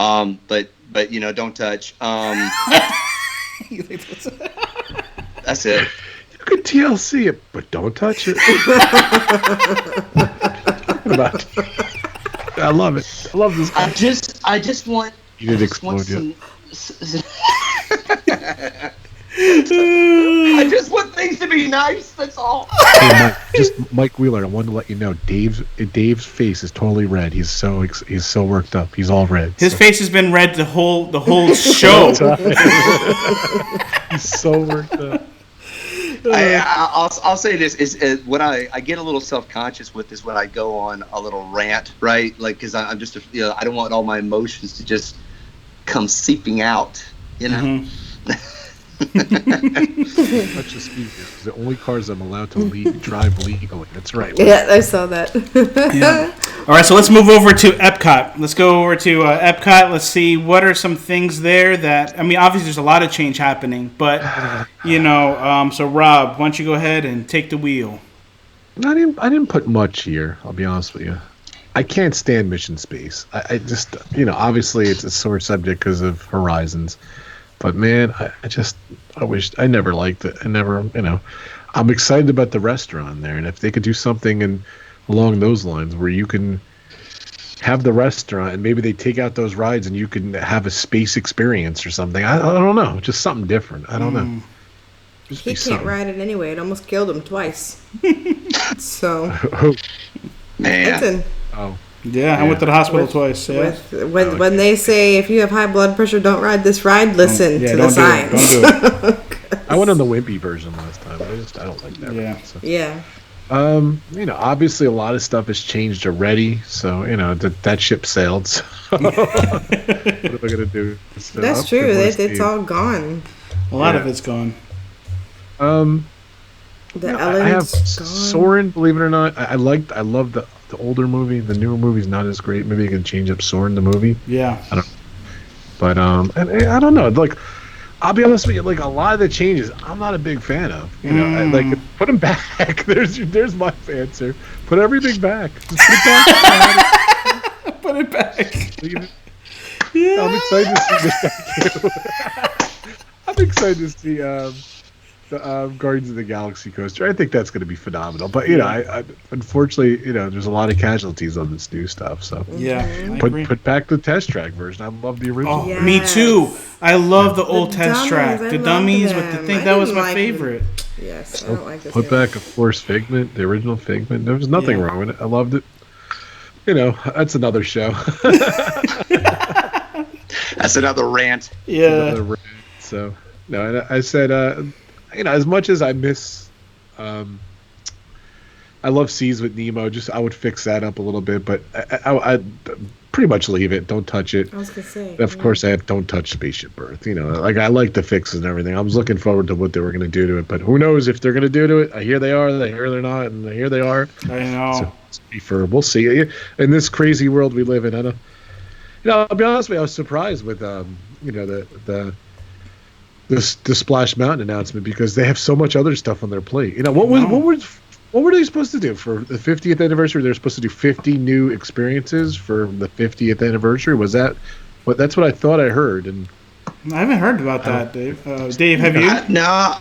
But don't touch. That's it. You could TLC it, but don't touch it. I love it. I love this guy. I just want. You didn't explode yet. I just want things to be nice. That's all. Hey, Mike Wheeler. I wanted to let you know, Dave's face is totally red. He's so worked up. He's all red. His face has been red the whole show. He's so worked up. I'll say this is what I get a little self-conscious with is when I go on a little rant, right? Like, because I'm just I don't want all my emotions to just come seeping out, Mm-hmm. Much the speed because the only cars I'm allowed to drive legally. That's right. Yeah, I saw that. Yeah. All right, so let's move over to Epcot. Let's go over to Epcot. Let's see what are some things there that obviously there's a lot of change happening, but so Rob, why don't you go ahead and take the wheel? I didn't put much here. I'll be honest with you. I can't stand Mission Space. I just obviously it's a sore subject because of Horizons. But man, I wish I never liked it. I never, I'm excited about the restaurant there, and if they could do something along those lines where you can have the restaurant and maybe they take out those rides and you can have a space experience or something. I don't know, just something different. I don't know. He can't ride it anyway. It almost killed him twice. So, man. Oh. Yeah, I went to the hospital twice. Yeah. When they say if you have high blood pressure, don't ride this ride, listen to the signs. Don't do it. I went on the wimpy version last time. I don't like that. Yeah. Ride, so. Yeah. Obviously a lot of stuff has changed already. So that ship sailed. So. What am I gonna do? So that's true. It's all gone. A lot of it's gone. I have Soarin'. Believe it or not, I love the older movie. The newer movie's not as great. Maybe you can change up Soarin' the movie. Yeah. But I don't know. Like, I'll be honest with you. Like, a lot of the changes, I'm not a big fan of. Put them back. There's my answer. Put everything back. Just put it back. Put it back. Yeah. I'm excited to see. I'm excited to see the Guardians of the Galaxy coaster. I think that's going to be phenomenal. But I unfortunately, there's a lot of casualties on this new stuff. So put back the test track version. I love the original. Oh, me too. I love the old test track. The dummies with the thing. That was my favorite. Yes, I don't like this. Put back, of course, Figment, the original Figment. There was nothing wrong with it. I loved it. That's another show. That's another rant. Yeah. So no, I said, as much as I miss, I love Seas with Nemo. I would fix that up a little bit, but I pretty much leave it. Don't touch it. I was gonna say. Of course, don't touch Spaceship Earth. I like the fixes and everything. I was looking forward to what they were going to do to it, but who knows if they're going to do to it? I hear they are. I hear they're not, and here they are. I know. So we'll see. In this crazy world we live in, I don't. I'll be honest with you. I was surprised with the Splash Mountain announcement because they have so much other stuff on their plate. What were they supposed to do for the 50th anniversary? They're supposed to do 50 new experiences for the 50th anniversary. Was that what? That's what I thought I heard. And I haven't heard about that, Dave. Dave, have you? No,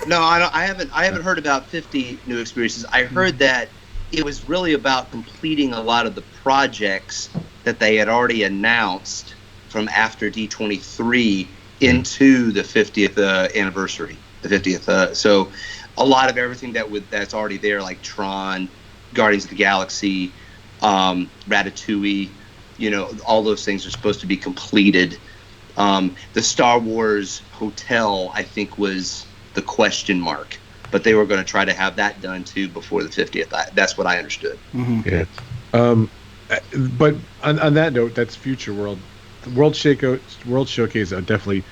I haven't. I haven't heard about 50 new experiences. I heard that it was really about completing a lot of the projects that they had already announced from after D23 into the 50th anniversary. The 50th. So a lot of everything that's already there, like Tron, Guardians of the Galaxy, Ratatouille, all those things are supposed to be completed. The Star Wars Hotel, I think, was the question mark, but they were going to try to have that done too before the 50th. That's what I understood. Mm-hmm. Yeah. But on that note, that's Future World. The World Showcase definitely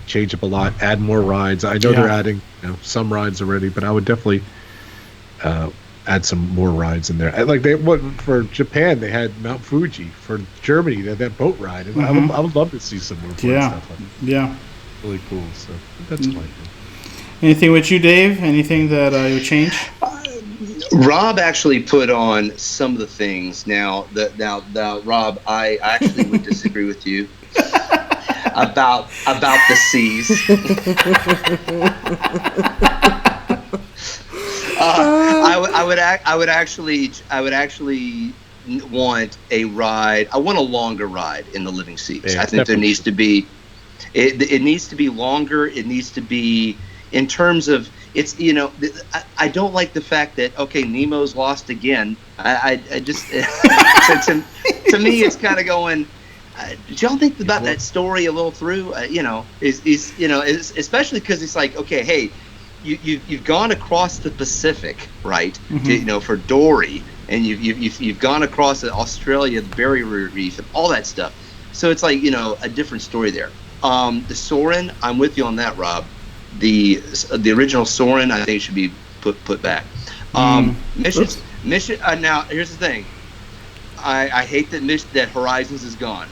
change up a lot, add more rides. I know they're adding some rides already, but I would definitely add some more rides in there. For Japan, they had Mount Fuji. For Germany, they had that boat ride. And I would love to see some more stuff like that. Yeah. Really cool. So that's my thing. Anything with you, Dave? Anything that you would change? Rob actually put on some of the things. Now, Rob, I actually would disagree with you about the seas. I would actually want a ride. I want a longer ride in the living seats. I think there needs to be. It needs to be longer. It needs to be in terms of. It's I don't like the fact that Nemo's lost again. I just to me it's kind of going. Did y'all think about that story a little through? Especially because it's like hey, you've gone across the Pacific, right? Mm-hmm. For Dory, and you've gone across Australia, the Barrier Reef, and all that stuff. So it's like a different story there. The Soarin', I'm with you on that, Rob. The original Soarin', I think should be put back. Mission. Now here's the thing. I hate that Horizons is gone.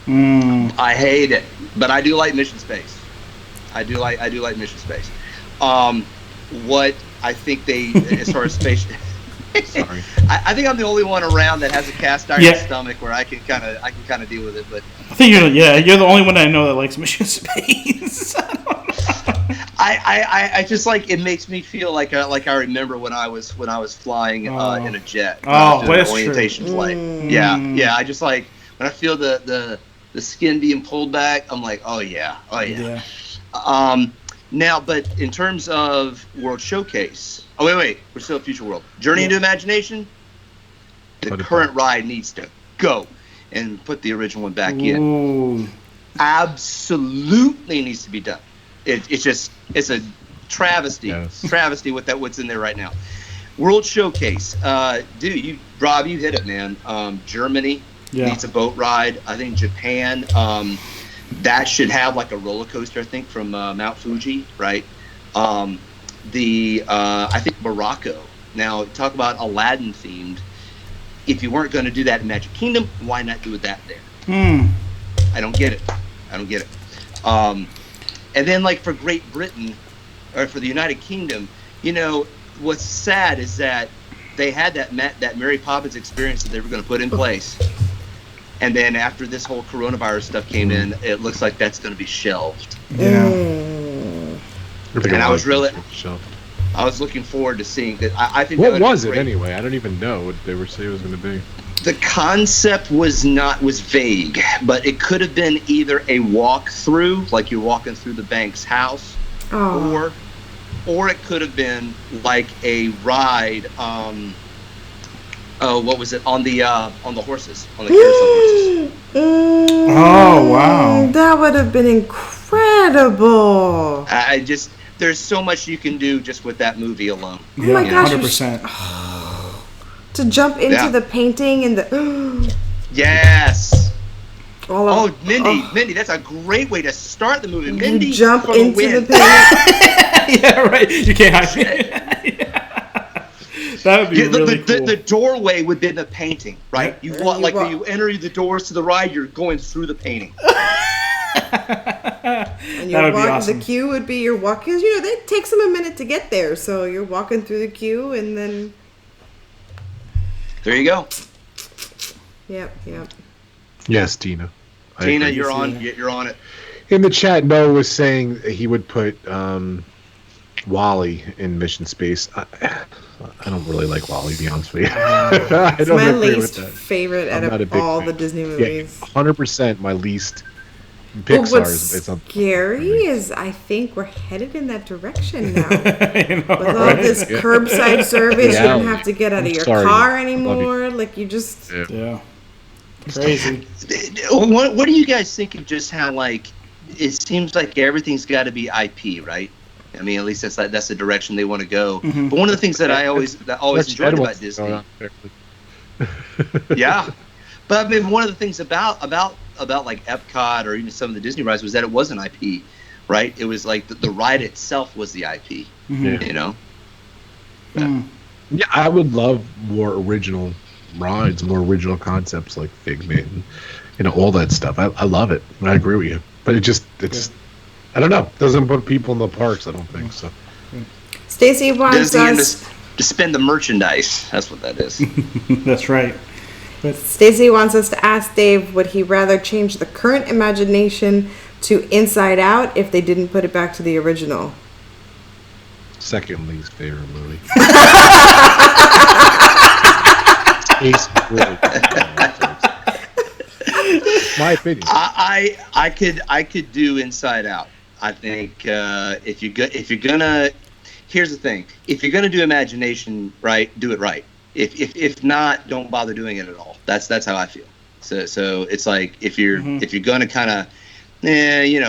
I hate it, but I do like Mission Space. I do like Mission Space. What I think as far as space. Sorry. I think I'm the only one around that has a cast iron stomach where I can kind of deal with it. But I think you're the only one I know that likes Mission Space. I just it makes me feel like I remember when I was flying in a jet. That's orientation flight. Yeah. I just when I feel the skin being pulled back, I'm like, oh yeah. Now, but in terms of World Showcase, wait, we're still at Future World. Journey into Imagination. The current ride needs to go and put the original one back in. Absolutely needs to be done. It's a travesty. Yes. Travesty what's in there right now. World Showcase. Dude, Rob, you hit it, man. Germany needs a boat ride. I think Japan, that should have like a roller coaster, I think, from Mount Fuji, right? I think Morocco. Now, talk about Aladdin themed. If you weren't going to do that in Magic Kingdom, why not do that there? I don't get it. And then, like, for Great Britain, or for the United Kingdom, you know, what's sad is that they had that Mary Poppins experience that they were going to put in place. And then after this whole coronavirus stuff came in, it looks like that's going to be shelved. Yeah. And I was looking forward to seeing that. I think. What was it anyway? I don't even know what they were saying it was going to be. The concept was vague, but it could have been either a walkthrough, like you're walking through the bank's house, or it could have been like a ride. What was it on the horses, on the carousel horses? Oh wow! That would have been incredible. There's so much you can do just with that movie alone. Oh my gosh! 100%. To jump into the painting and the yes. Mindy, that's a great way to start the movie. Mindy, jump into the painting. Yeah, right. You can't hide it. That would be really cool. The doorway would be the painting, right? You enter the doors to the ride, you're going through the painting. And that would be awesome. The queue would be your walk, because it takes them a minute to get there, so you're walking through the queue, and then there you go. Yep. Yes, Tina. Tina, you're on it. In the chat, Noah was saying he would put Wally in Mission Space. I don't really like Wally, to be honest with you. It's my least favorite out of all the Disney movies. 100% my least. Pixar's. What's scary is I think we're headed in that direction now. With all this curbside service, you don't have to get out of your car anymore. Like you just crazy. What do you guys think of just how like it seems like everything's got to be IP, right? I mean, at least that's the direction they want to go. Mm-hmm. But one of the things that I always enjoyed about Disney, but I mean, one of the things about like Epcot or even some of the Disney rides was that it wasn't IP, right? It was like the ride itself was the IP, you know? Yeah, I would love more original rides, more original concepts like Figment, and, all that stuff. I love it. I agree with you. But it's I don't know. It doesn't put people in the parks, I don't think so. Stacy wants us to spend the merchandise. That's what that is. That's right. Stacy wants us to ask Dave, would he rather change the current Imagination to Inside Out if they didn't put it back to the original? Second least favorite movie. My opinion. I could do Inside Out. I think if you're gonna, here's the thing: if you're gonna do Imagination right, do it right. If not, don't bother doing it at all. That's how I feel. So it's like if you're gonna kind of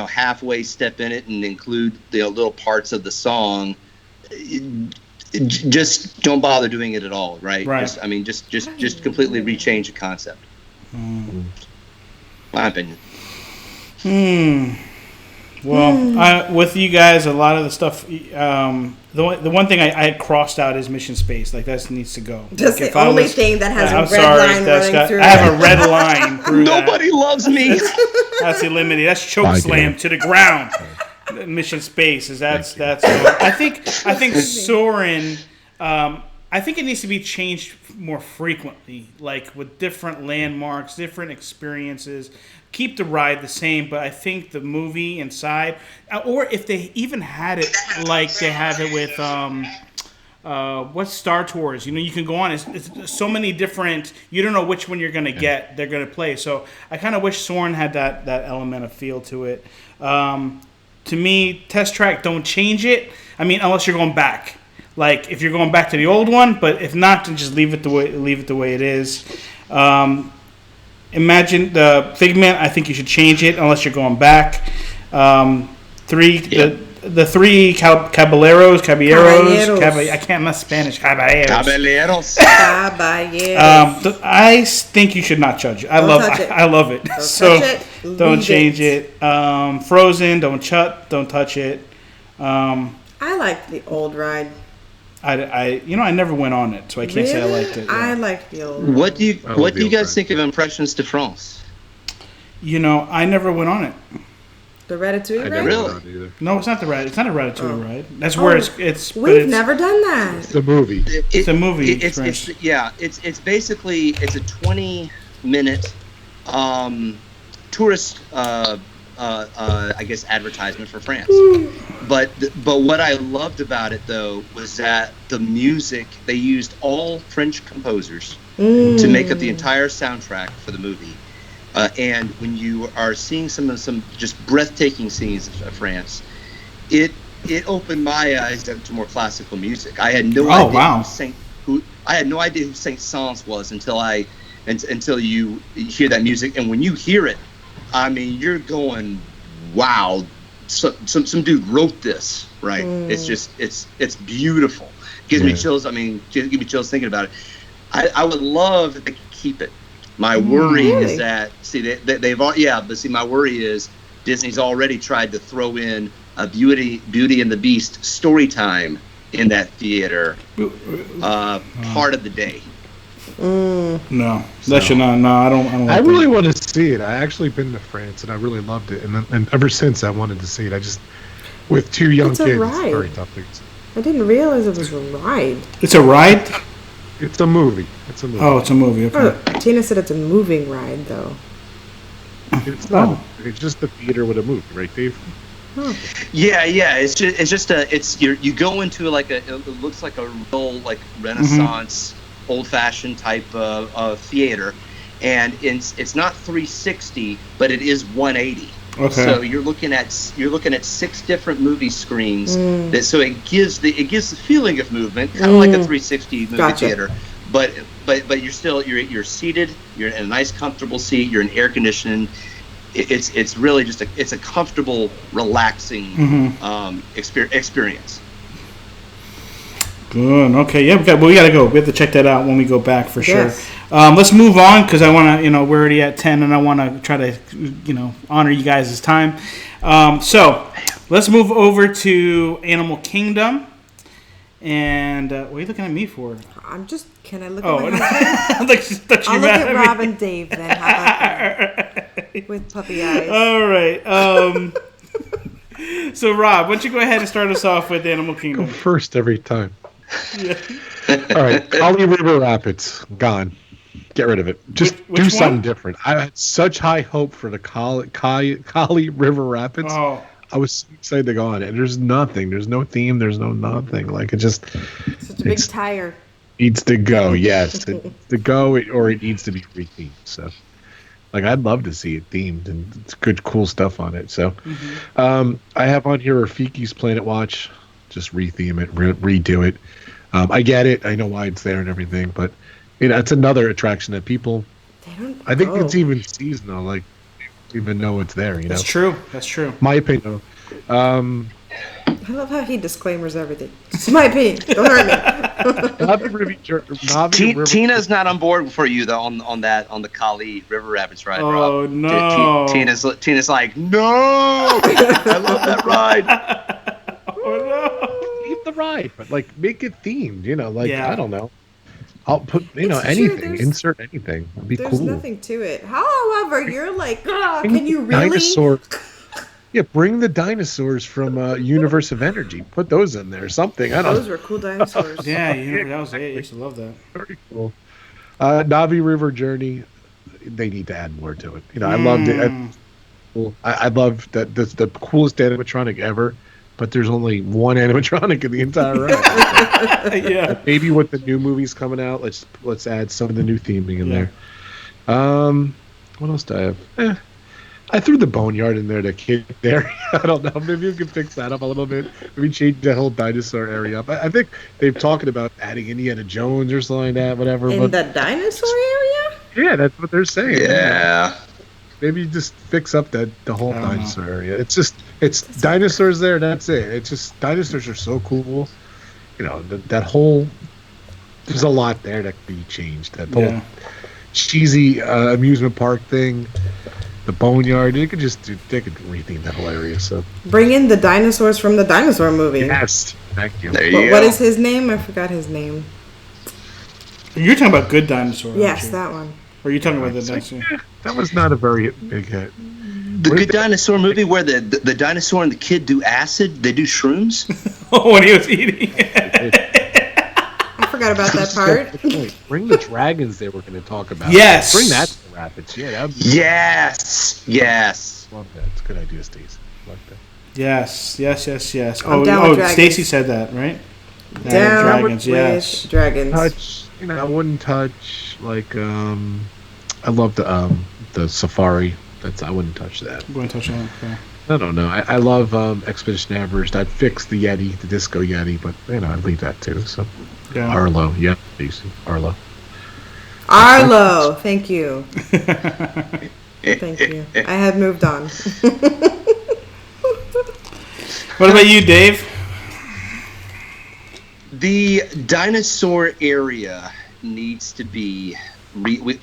halfway step in it and include the little parts of the song, just don't bother doing it at all, right? Just completely rechange the concept. My opinion. Well, with you guys, a lot of the stuff. The one thing I had crossed out is Mission Space. Like that needs to go. Just the only thing that has a red line running through it. I have a red line through Nobody loves me. That's eliminated. That's choke slam to the ground. Mission Space is that's. I think Soarin'. I think it needs to be changed more frequently, like with different landmarks, different experiences. Keep the ride the same, but I think the movie inside, or if they even had it like they have it with what's Star Tours. You can go on. It's so many different. You don't know which one you're gonna get. They're gonna play. So I kind of wish Soarin' had that element of feel to it. To me, Test Track, don't change it. I mean, unless you're going back. Like if you're going back to the old one, but if not, then just leave it the way it is. Imagine the Figment. I think you should change it unless you're going back. 3, the three caballeros. I'm not Spanish. Caballeros. I think you should not judge it. I love it. Don't change it. Frozen. Don't touch it. I liked the old ride. I never went on it, so I can't say I liked it. Yeah. I liked the old ride. What do you guys think of Impressions de France? I never went on it. The Ratatouille ride? Really? No, it's not the ride. It's not a Ratatouille ride. That's where it's. We've never done that. It's a movie. It's a movie. It's basically a 20-minute tourist I guess advertisement for France. But what I loved about it though was that the music, they used all French composers to make up the entire soundtrack for the movie. And when you are seeing some just breathtaking scenes of France, it opened my eyes to more classical music. I had no idea who Saint-Saëns was until you hear that music, and when you hear it, I mean, you're going, wow, some dude wrote this, right? It's just it's beautiful. Gives me chills. I mean, give me chills thinking about it. I would love if they could keep it. My worry is that they've all but see, my worry is Disney's already tried to throw in a Beauty and the Beast story time in that theater part of the day. No, that should not. No, I don't. I really want to see it. I actually been to France and I really loved it, and ever since I wanted to see it. I just with two young kids, it's very tough. I didn't realize it was a ride. It's a ride. It's a movie. Oh, it's a movie. Okay. Oh, Tina said it's a moving ride, though. It's not. It's just a theater with a movie, right, Dave? Oh. Yeah. You go into it looks like a real Renaissance, old-fashioned type of theater, and it's not 360, but it is 180. Okay. So you're looking at 6 different movie screens. So it gives the feeling of movement, kind of like a 360 movie theater. But you're seated. You're in a nice, comfortable seat. You're in air conditioning. It's really just a comfortable, relaxing experience. Good. Okay. Yeah. We gotta go. We have to check that out when we go back for sure. Let's move on because I want to. We're already at 10, and I want to try to, honor you guys' time. So let's move over to Animal Kingdom. And what are you looking at me for? Can I look at my husband? I'll look at Rob and Dave then. How about that? With puppy eyes. All right. So Rob, why don't you go ahead and start us off with Animal Kingdom? Go first every time. Yeah. All right. Kali River Rapids, gone. Get rid of it. Just do something different. I had such high hope for the Kali River Rapids. Oh. I was so excited to go on it. And there's nothing. There's no theme. There's no nothing. It just... Such a big tire. Needs to go, yes. To go, or it needs to be rethemed. So, I'd love to see it themed, and it's good, cool stuff on it. So, I have on here Rafiki's Planet Watch. Just retheme it, redo it. I get it. I know why it's there and everything, but it's another attraction that people. I think it's even seasonal. They don't even know it's there. That's true. My opinion. I love how he disclaimers everything. It's my opinion. Don't hurt me. Tina's not on board for you though on the Kali River Rapids ride. Oh Rob. No! Tina's like, no! I love that ride. Oh no! Keep the ride, but make it themed. I don't know. I'll put anything. Insert anything. It'd be cool. There's nothing to it. However, you're like, can you really? Dinosaur. Yeah, bring the dinosaurs from Universe of Energy. Put those in there. Something. I don't know. Those were cool dinosaurs. Yeah, that was it. I used to love that. Very cool. Navi River Journey. They need to add more to it. I loved it. I love that. That's the coolest animatronic ever. But there's only one animatronic in the entire ride. Yeah. Maybe with the new movies coming out, let's add some of the new theming in there. What else do I have? I threw the boneyard in there, the kid area. I don't know. Maybe you can fix that up a little bit. Maybe change the whole dinosaur area up. I think they've talking about adding Indiana Jones or something like that, whatever. In the dinosaur area? Yeah, that's what they're saying. Yeah. Maybe you just fix up the whole dinosaur area. It's dinosaurs there. That's it. It's just dinosaurs are so cool. You know that whole. There's a lot there that could be changed. That whole cheesy amusement park thing, the boneyard. They could retheme that whole area. So bring in the dinosaurs from the dinosaur movie. Yes, thank you. What is his name? I forgot his name. You're talking about Good Dinosaur. Yes, that one. Or are you talking about the dinosaur? That was not a very big hit. The Good Dinosaur movie where the dinosaur and the kid do acid. They do shrooms. When he was eating. I forgot about that part. Bring the dragons they were going to talk about. Yes. Bring that to the Rapids. Yeah, that would be Yes. Love that. It's a good idea, Stacey. Love that. Yes. Oh, Stacey said that, right? Down dragons, yes. Dragons. Touch, I wouldn't touch like I love the safari. I wouldn't touch that. I'm going to touch that. Okay. I don't know. I love Expedition Everest. I'd fix the Yeti, the Disco Yeti, but I'd leave that too. So Arlo, Stacey. Arlo, thank you. Thank you. I had moved on. What about you, Dave? The dinosaur area needs to be. We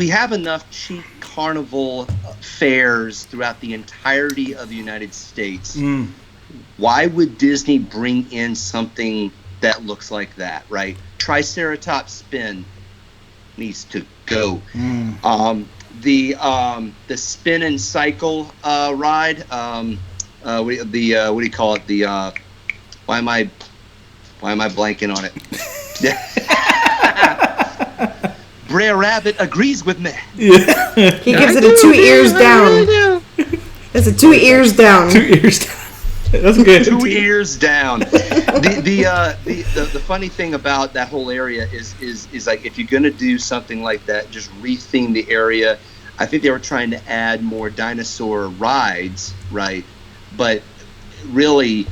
have enough cheap carnival fairs throughout the entirety of the United States. Why would Disney bring in something that looks like that, right? Triceratops Spin needs to go. The spin and cycle ride. What do you call it? Why am I blanking on it? Brer Rabbit agrees with me. Yeah. He gives it a 2 ears down. It's a 2 ears down. 2 ears down. That's good. 2 ears down. The funny thing about that whole area is like if you're gonna do something like that, just retheme the area. I think they were trying to add more dinosaur rides, right? But really,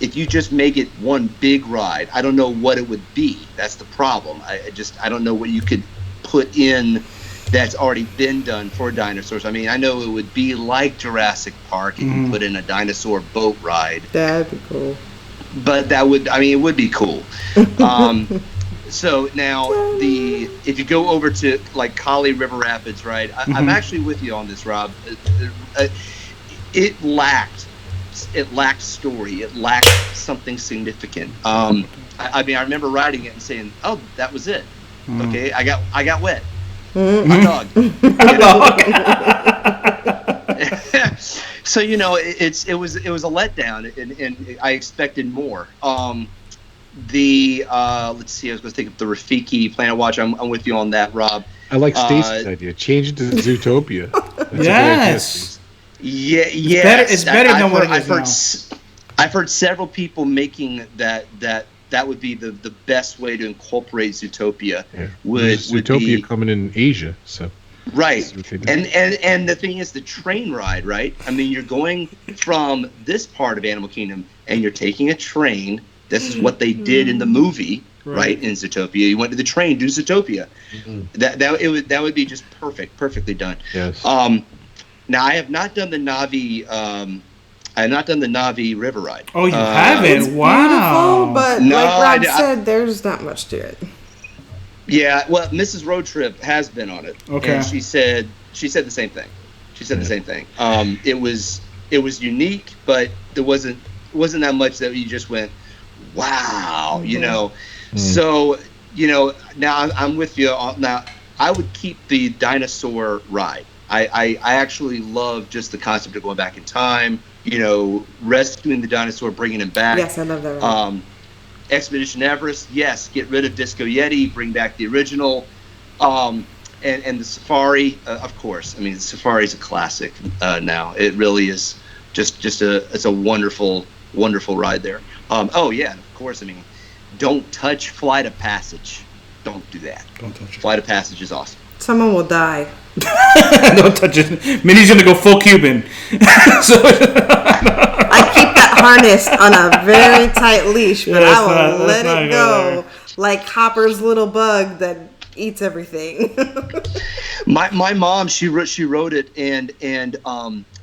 if you just make it one big ride, I don't know what it would be. That's the problem. I don't know what you could put in that's already been done for dinosaurs. I mean, I know it would be like Jurassic Park if you put in a dinosaur boat ride. That'd be cool. But it would be cool. So now if you go over to like Kali River Rapids, right? I'm actually with you on this, Rob. It lacked story. It lacked something significant. I remember riding it and saying, "Oh, that was it." Okay, I got wet. Hot dog. So it was a letdown, and I expected more. Let's see, I was going to think of the Rafiki Planet Watch. I'm with you on that, Rob. I like Stacey's idea. Change it to Zootopia. Yes. It's better than what it is now. I've heard several people making that would be the best way to incorporate Zootopia. Yeah. Zootopia coming in Asia, so right. And the thing is the train ride, right? I mean, you're going from this part of Animal Kingdom and you're taking a train. This is what they did in the movie, right? In Zootopia, you went to the train, do Zootopia. That would be just perfectly done. Yes. Now I have not done the Navi. I have not done the Navi River Ride. Oh, you haven't? It's wow. Beautiful, but like Rob said, there's not much to it. Yeah, well, Mrs. Roadtrip has been on it. Okay. And she said the same thing. The same thing. It was unique, but there wasn't that much that you just went, wow, So, now I'm with you. Now, I would keep the dinosaur ride. I actually love just the concept of going back in time, rescuing the dinosaur, bringing him back. Yes, I love that ride. Expedition Everest, yes, get rid of Disco Yeti, bring back the original. And the Safari, of course. I mean, the Safari is a classic now. It really is it's a wonderful, wonderful ride there. Oh, yeah, of course. I mean, don't touch Flight of Passage. Don't do that. Don't touch it. Flight of Passage is awesome. Someone will die. Don't touch it. Minnie's going to go full Cuban. I keep that harness on a very tight leash, but I will let it go like Hopper's little bug that eats everything. My mom, she wrote it, and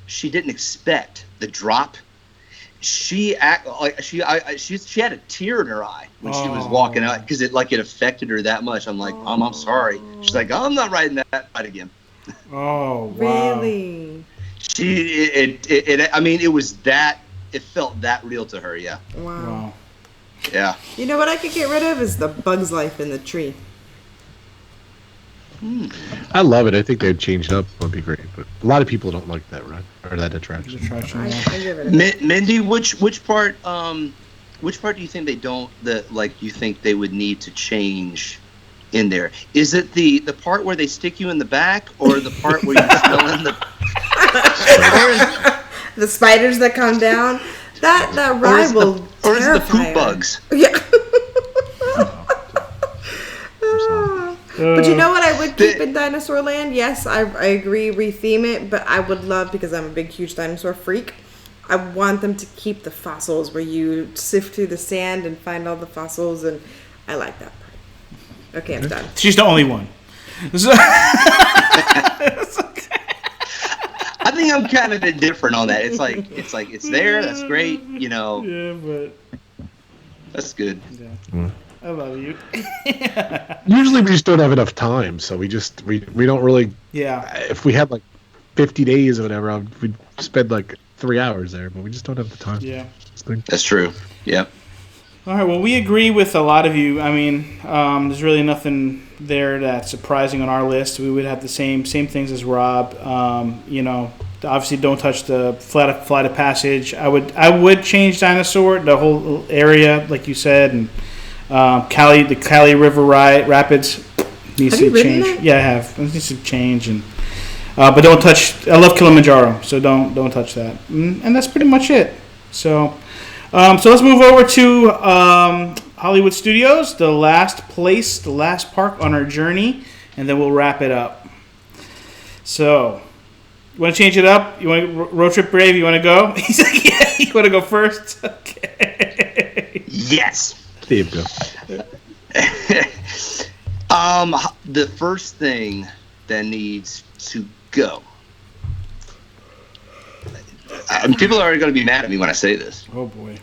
she didn't expect the drop. She had a tear in her eye when she was walking out because it affected her that much. I'm like, Mom, I'm sorry. She's like, I'm not riding that ride again. Oh, wow. Really? It was that. It felt that real to her. Yeah. Wow. Yeah. You know what I could get rid of is the Bug's Life in the tree. I love it. I think they've changed up. Would be great, but a lot of people don't like that ride or that attraction. I give it Mindy, which part do you think they don't you think they would need to change in there? Is it the part where they stick you in the back, or the part where you're still in the the spiders that come down? That ride will terrify or is it the poop her. bugs? Yeah. But you know what I would keep in Dinosaur Land? Yes, I agree, retheme it, but I would love, because I'm a big, huge dinosaur freak, I want them to keep the fossils where you sift through the sand and find all the fossils, and I like that part. Okay, I'm done. She's the only one. I think I'm kind of indifferent on that. It's like it's there, that's great, Yeah, but that's good. Yeah. I love you. Usually we just don't have enough time, so we don't really. Yeah. If we had 50 days or whatever, we'd spend 3 hours there, but we just don't have the time. Yeah. That's true. Yeah. All right. Well, we agree with a lot of you. I mean, there's really nothing there that's surprising on our list. We would have the same things as Rob. Obviously, don't touch the flight of passage. I would change Dinosaur, the whole area, like you said, and the Cali River Rapids needs to change. That? Yeah, I have. It needs to change, and but don't touch. I love Kilimanjaro, so don't touch that. And that's pretty much it. So let's move over to Hollywood Studios, the last park on our journey, and then we'll wrap it up. So, you want to change it up? You want Roadtrip Brave? You want to go? He's like, yeah. You want to go first? Okay. Yes. Steve, go. The first thing that needs to go. People are going to be mad at me when I say this. Oh boy.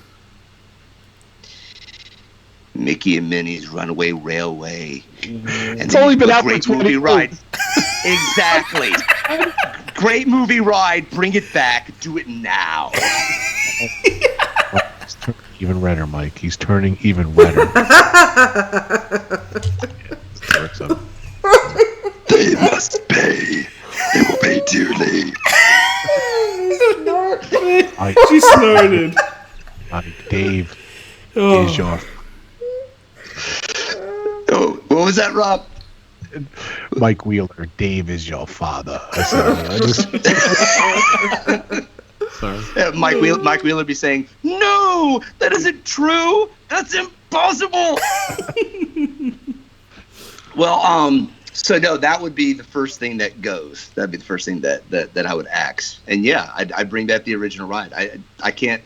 Mickey and Minnie's Runaway Railway. And it's only been out for 20 movie ride. Exactly. Great movie ride. Bring it back. Do it now. Even redder, Mike. He's turning even redder. They must pay. They will pay dearly. She snorted. Dave is your... Oh, what was that, Rob? Mike Wheeler, Dave is your father. Sorry. Mike Wheeler be saying, "No, that isn't true. That's impossible." Well, so no, that would be the first thing that goes. That'd be the first thing that I would axe. And yeah, I'd bring back the original ride. I can't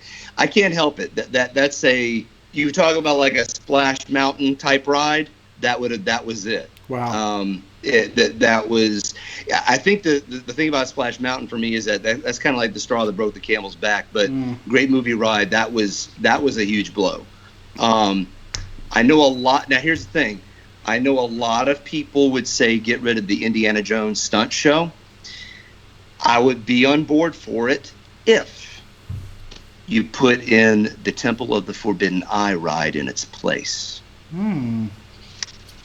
help it. That's you talk about like a Splash Mountain type ride. That was it. Wow. That was. I think the thing about Splash Mountain for me is that's kind of like the straw that broke the camel's back. But great movie ride. That was a huge blow. I know a lot. Now here's the thing. I know a lot of people would say get rid of the Indiana Jones stunt show. I would be on board for it if you put in the Temple of the Forbidden Eye ride in its place.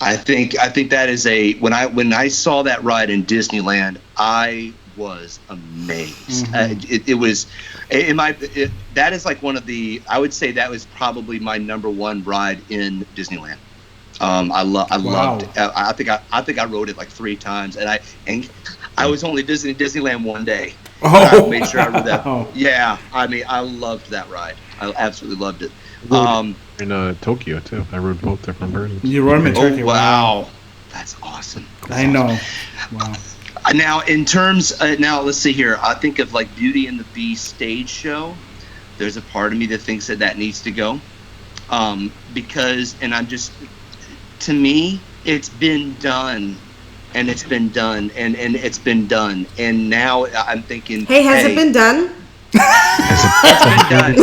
I think that is when I saw that ride in Disneyland, I was amazed. It was that is like one of the, I would say that was probably my number one ride in Disneyland. I loved it. I think I rode it like 3 times, and I was only visiting Disneyland one day. I made sure I rode that. Yeah, I mean, I loved that ride. I absolutely loved it. In Tokyo too. I rode both different versions. You rode them in Tokyo. Wow, that's awesome. I know. Wow. Now, in terms, now let's see here. I think of like Beauty and the Beast stage show. There's a part of me that thinks that needs to go, because, and I'm just, to me, it's been done, and it's been done, and it's been done, and now I'm thinking, hey, has it been done? It's been done.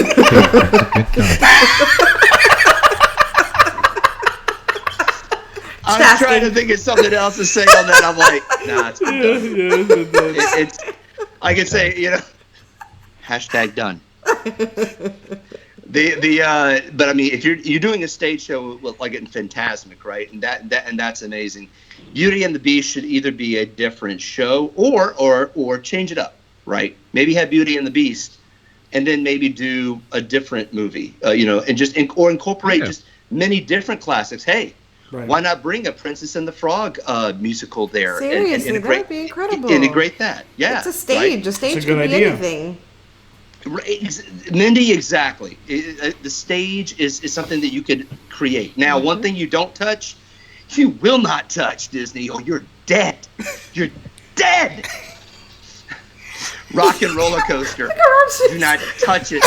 I'm trying to think of something else to say on that. I'm like, nah, it's been done. It's I could say, hashtag done. But I mean, if you're doing a stage show like in Fantasmic, right, and that's amazing. Beauty and the Beast should either be a different show or change it up, right? Maybe have Beauty and the Beast, and then maybe do a different movie, and just incorporate just many different classics. Hey, why not bring a Princess and the Frog musical there? Seriously, that would be incredible. Integrate that, yeah. It's a stage. Right? A stage could be anything. Mindy, exactly. The stage is something that you could create. Now, one thing you don't touch, you will not touch, Disney, or you're dead. You're dead. Rock and Roller Coaster. Do not touch it.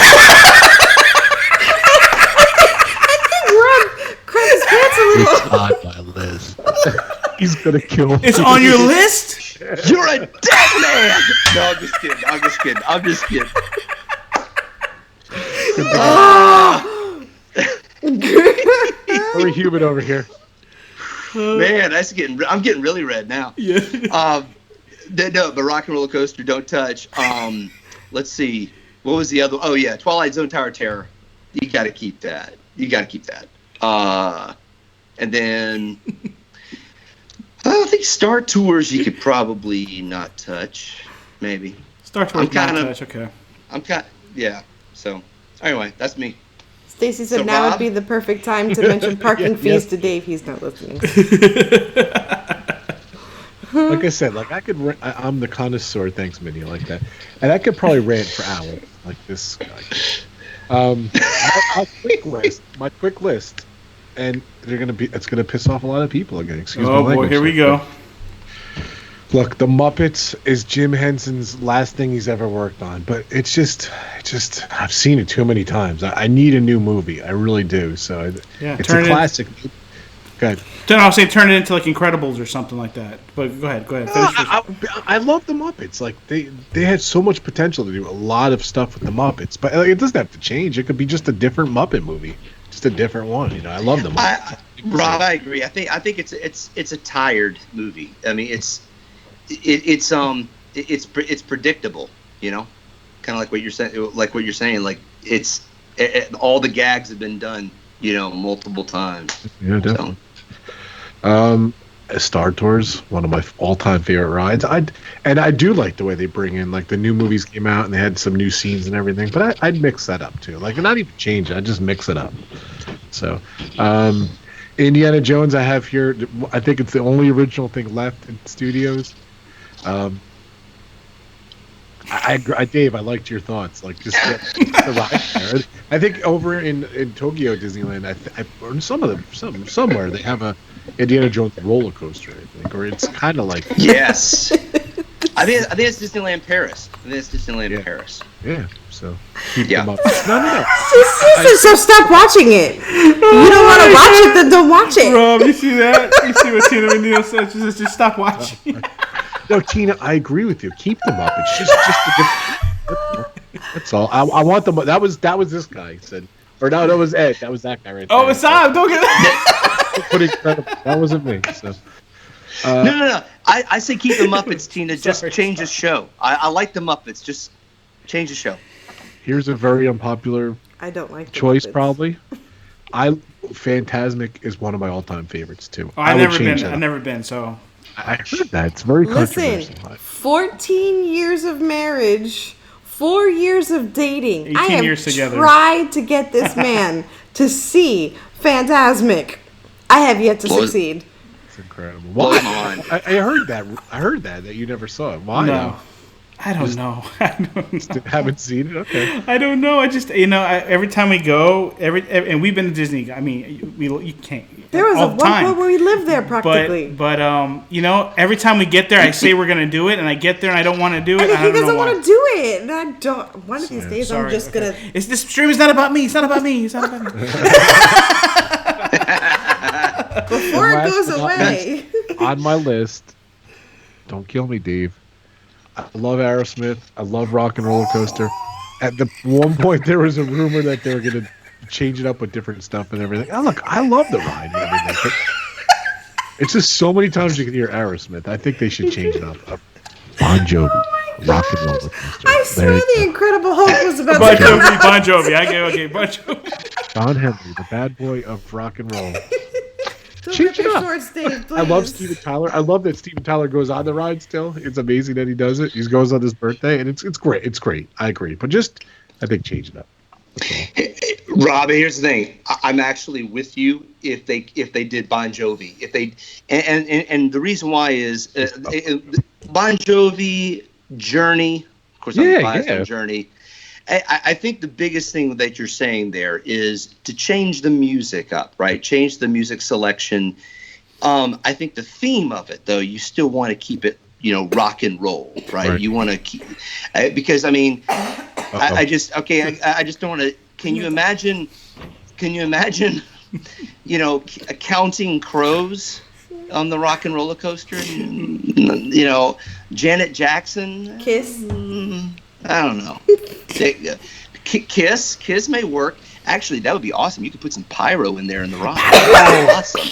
Crap his pants a little. It's on my list. He's gonna kill me. It's on your list? You're a dead man. No, I'm just kidding. Very human over here. Man, I'm getting really red now. Yeah. No, but Rock and Roller Coaster, don't touch. Let's see. What was the other? Oh yeah, Twilight Zone Tower of Terror. You got to keep that. And then I think Star Tours you could probably not touch. Maybe. Star Tours not touch. Okay. Yeah. So anyway, that's me. Stacy said now would be the perfect time to mention parking fees to Dave. He's not listening. Like I said, I'm the connoisseur. Thanks, Minnie. I like that, and I could probably rant for hours like this guy. My quick list, and it's gonna piss off a lot of people again. Excuse me. Oh boy, here we go. Look, The Muppets is Jim Henson's last thing he's ever worked on, but it's just I've seen it too many times. I need a new movie. I really do. So it's a classic. Go ahead. I'll say turn it into like Incredibles or something like that. But go ahead. I love The Muppets. Like they had so much potential to do a lot of stuff with The Muppets, but it doesn't have to change. It could be just a different Muppet movie, just a different one. I love The Muppets. Rob, I agree. I think it's a tired movie. I mean, it's predictable, kind of like what you're saying. Like it's all the gags have been done, multiple times. Yeah, definitely. Star Tours, one of my all-time favorite rides. I do like the way they bring in, like, the new movies came out and they had some new scenes and everything, but I'd mix that up too. Like, not even change it, I'd just mix it up. So, Indiana Jones I have here. I think it's the only original thing left in studios. Dave, I liked your thoughts. Like, just the ride there. I think over in Tokyo Disneyland, or somewhere they have a Indiana Jones roller coaster. I think, or it's kind of like yes. I think it's Disneyland Paris. Paris. Yeah. So keep them up. No. So stop watching it. You don't want to watch it, then don't watch it. Rob, you see that? You see what Tina Menino said? Just stop watching. No, Tina, I agree with you. Keep them up. It's just a different. That's all. I want them. That was this guy said, or no, that was Ed. That was that guy right there. Oh, it's Sam. Don't get that. That wasn't me. So. No. I say keep the Muppets, Tina. Just change the show. I like the Muppets. Just change the show. Here's a very unpopular I don't like choice, Muppets. probably. Fantasmic is one of my all-time favorites too. I've never been. So I heard that it's very controversial. 14 years of marriage, 4 years of dating. 18 years together. Tried to get this man to see Fantasmic. I have yet to succeed. It's incredible. Why? I heard that you never saw it. Why? No. I don't know. Haven't seen it? Okay. I don't know. I just, every time we go, and we've been to Disney. I mean, you can't. There was one point where we lived there practically. But every time we get there, I say we're going to do it, and I get there and I don't want to do it. And he doesn't want to do it. And I don't. One of these days, I'm just going to. This stream is not about me. It's not about me. Before it goes away. On my list, don't kill me, Dave. I love Aerosmith. I love Rock and Roller Coaster. At the one point, there was a rumor that they were going to change it up with different stuff and everything. Oh, look, I love the ride and everything. But it's just so many times you can hear Aerosmith. I think they should change it up. Bon Jovi, Rock and Roller Coaster. I swear the Incredible Hulk was about to come out. Bon Jovi. Okay, Bon Jovi. Don Henley, the bad boy of rock and roll. Change it up. I love Steven Tyler. I love that Steven Tyler goes on the ride still. It's amazing that he does it. He goes on his birthday, and it's great. It's great. I agree. But just, I think, change it up. Rob, here's the thing. I'm actually with you if they did Bon Jovi. If they and the reason why is Bon Jovi, Journey. Of course, I'm biased on Journey. I think the biggest thing that you're saying there is to change the music up, right? Change the music selection. I think the theme of it, though, you still want to keep it, rock and roll, right? You want to keep because I mean, I just don't want to. Can you imagine? Counting crows on the Rock and Roller Coaster? Janet Jackson. Kiss. I don't know. Kiss may work. Actually, that would be awesome. You could put some pyro in there in the rock. Awesome.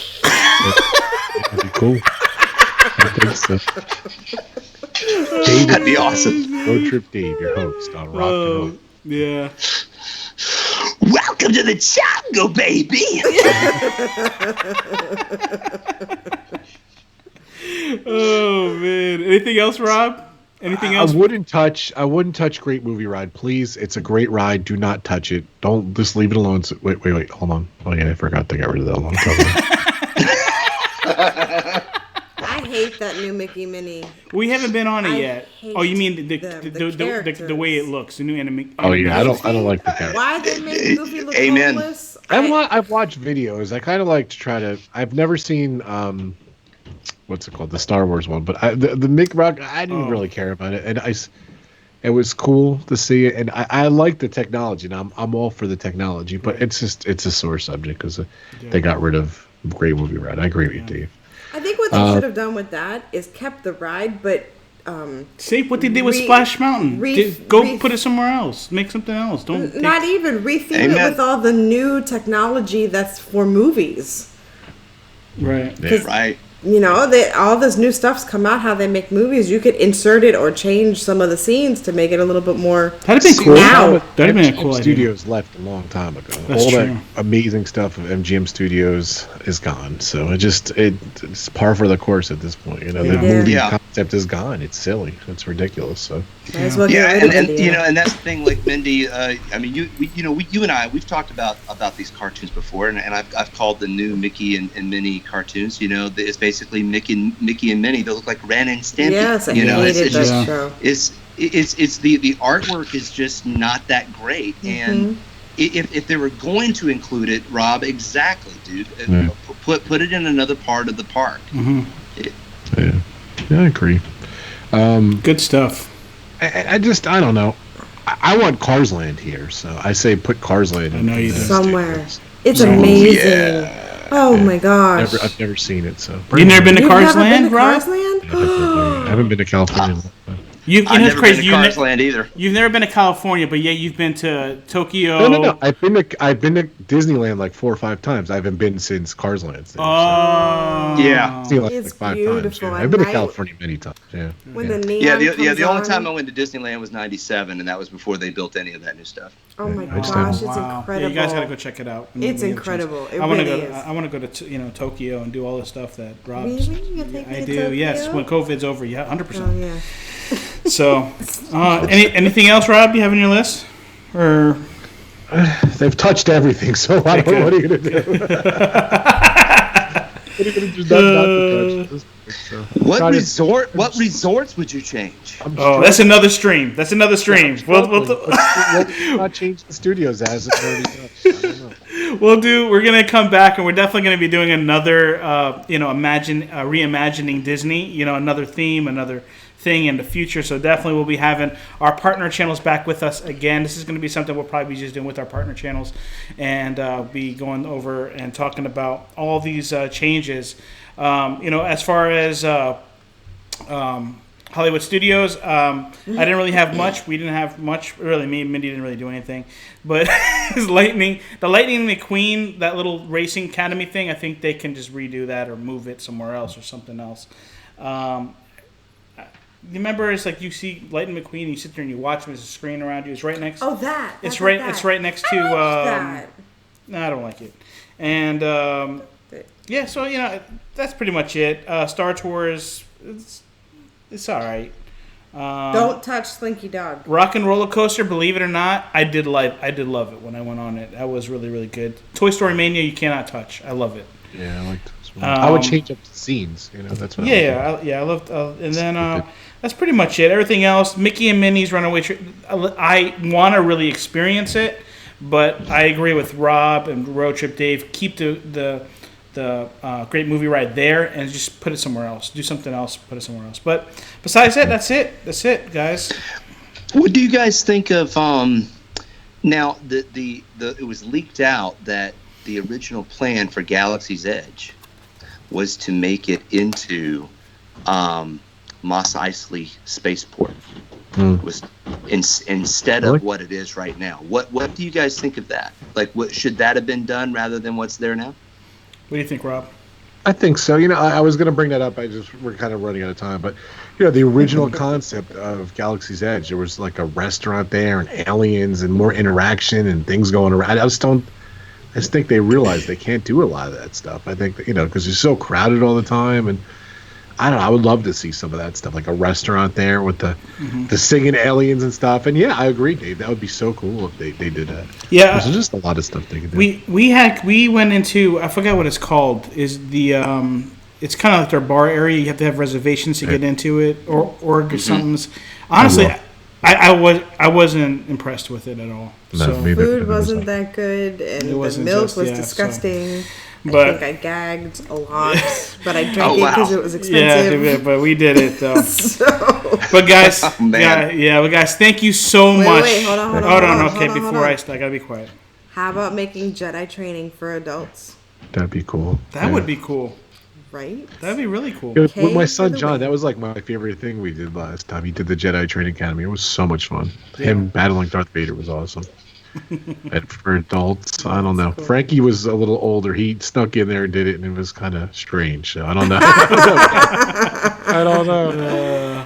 That'd be cool. I think so. That'd be awesome. Roadtrip Dave, your host on Rock and Roll. Yeah. Welcome to the jungle, baby. Oh man. Anything else, Rob? Anything else? I wouldn't touch Great Movie Ride, please. It's a great ride. Do not touch it. Don't just leave it alone. So, wait, hold on. Oh yeah, I forgot to get rid of that long time ago. I hate that new Mickey Minnie. We haven't been on it yet. Oh, you mean the way it looks, the new anime? Oh yeah, I don't like the characters. Why they make Goofy look homeless? I've watched videos. I kind of like to try to. I've never seen what's it called, the Star Wars one, but the Mick Rock, I didn't really care about it, and it was cool to see it, and I like the technology, and I'm all for the technology, but it's a sore subject because they got rid of Great Movie Ride. I agree with you, Dave. I think what they should have done with that is kept the ride, but see what they did with Splash Mountain. Put it somewhere else. Make something else. Not even retheme it with all the new technology that's for movies. Right. Right. All this new stuff's come out, how they make movies. You could insert it or change some of the scenes to make it a little bit more. That'd be cool. Now, that'd be a cool idea. Studios left a long time ago. That's all true. that amazing stuff of MGM Studios is gone. So it's par for the course at this point. The movie concept is gone. It's silly. It's ridiculous. So might as well and that's the thing. Like Mindy, I mean, you and I, we've talked about these cartoons before, and I've called the new Mickey and Minnie cartoons. It's basically Mickey and Minnie. They look like Ren and Stimpy. Yes, I hated that show. It's the artwork is just not that great, and if they were going to include it, Rob, exactly, dude, put it in another part of the park. Yeah, I agree. Good stuff. I don't know. I want Cars Land here, so I say put Cars Land in somewhere. It's amazing. Yeah. Oh my gosh! I've never seen it. So you've never been to Cars Land, Rob? I haven't been to California. I've never been to Cars Land either. You've never been to California, but you've been to Tokyo. No. I've been to Disneyland like 4 or 5 times. I haven't been since Cars Land. Yeah. It's like 5 beautiful. times. Yeah. I've been to California many times. Yeah. When the neon the only time I went to Disneyland was '97, and that was before they built any of that new stuff. Oh my gosh, it's incredible. Yeah, you guys gotta go check it out. It's incredible. I want to go to Tokyo and do all the stuff that Rob's. Really? You take me I to do. Tokyo? Yes, when COVID's over. Yeah, 100%. Oh yeah. So, anything else, Rob? You have on your list, or they've touched everything? So what are you gonna do? What are you gonna do not to touch? So What resorts would you change? That's another stream. We'll not change the studios as it's already done. I don't know. We're gonna come back, and we're definitely gonna be doing another, reimagining Disney. Another theme, another thing in the future. So definitely we'll be having our partner channels back with us again. This is going to be something we'll probably be just doing with our partner channels, and be going over and talking about all these changes. As far as Hollywood Studios, I didn't really have much. We didn't have much. Really, me and Mindy didn't really do anything. But the Lightning McQueen, that little racing academy thing, I think they can just redo that or move it somewhere else or something else. You remember, it's like you see Lightning McQueen, and you sit there and you watch him. There's a screen around you. It's right next. Oh, that. It's right. That. It's right next to. That. No, I don't like it. And yeah, so that's pretty much it. Star Tours. It's all right. Don't touch Slinky Dog. Rock and Roller Coaster, believe it or not, I did love it when I went on it. That was really, really good. Toy Story Mania, you cannot touch. I love it. Yeah, I liked it. I would change up the scenes. That's what. I loved. And then that's pretty much it. Everything else, Mickey and Minnie's Runaway Trip. I want to really experience it, but I agree with Rob and Roadtrip Dave. Keep the great movie ride there and just put it somewhere else. Do something else, put it somewhere else. But besides that, that's it. That's it, guys. What do you guys think of now it was leaked out that the original plan for Galaxy's Edge was to make it into Mos Eisley Spaceport. Was instead of what it is right now. What do you guys think of that? Like, what should that have been done rather than what's there now? What do you think, Rob? I think so. I was going to bring that up. We're kind of running out of time. But, the original concept of Galaxy's Edge, there was like a restaurant there and aliens and more interaction and things going around. I just think they realize they can't do a lot of that stuff. I think, because it's so crowded all the time. And I don't know. I would love to see some of that stuff, like a restaurant there with the singing aliens and stuff. And yeah, I agree, Dave. That would be so cool if they did that. Yeah, there's just a lot of stuff they could do. We went into, I forgot what it's called. Is the it's kind of like their bar area. You have to have reservations to get into it, or something. Honestly, I wasn't impressed with it at all. No, food wasn't that good, and the milk was disgusting. I think I gagged a lot, but I drank it because it was expensive. Yeah, but we did it though. But guys, but guys, thank you so much. Wait, hold on. Okay, before I start, I gotta be quiet. How about making Jedi training for adults? That'd be cool. That would be cool. Right? That'd be really cool. With my son John, that was like my favorite thing we did last time. He did the Jedi Training Academy. It was so much fun. Yeah. Him battling Darth Vader was awesome. And for adults, I don't know. Cool. Frankie was a little older. He snuck in there and did it, and it was kind of strange. So I don't know. I don't know.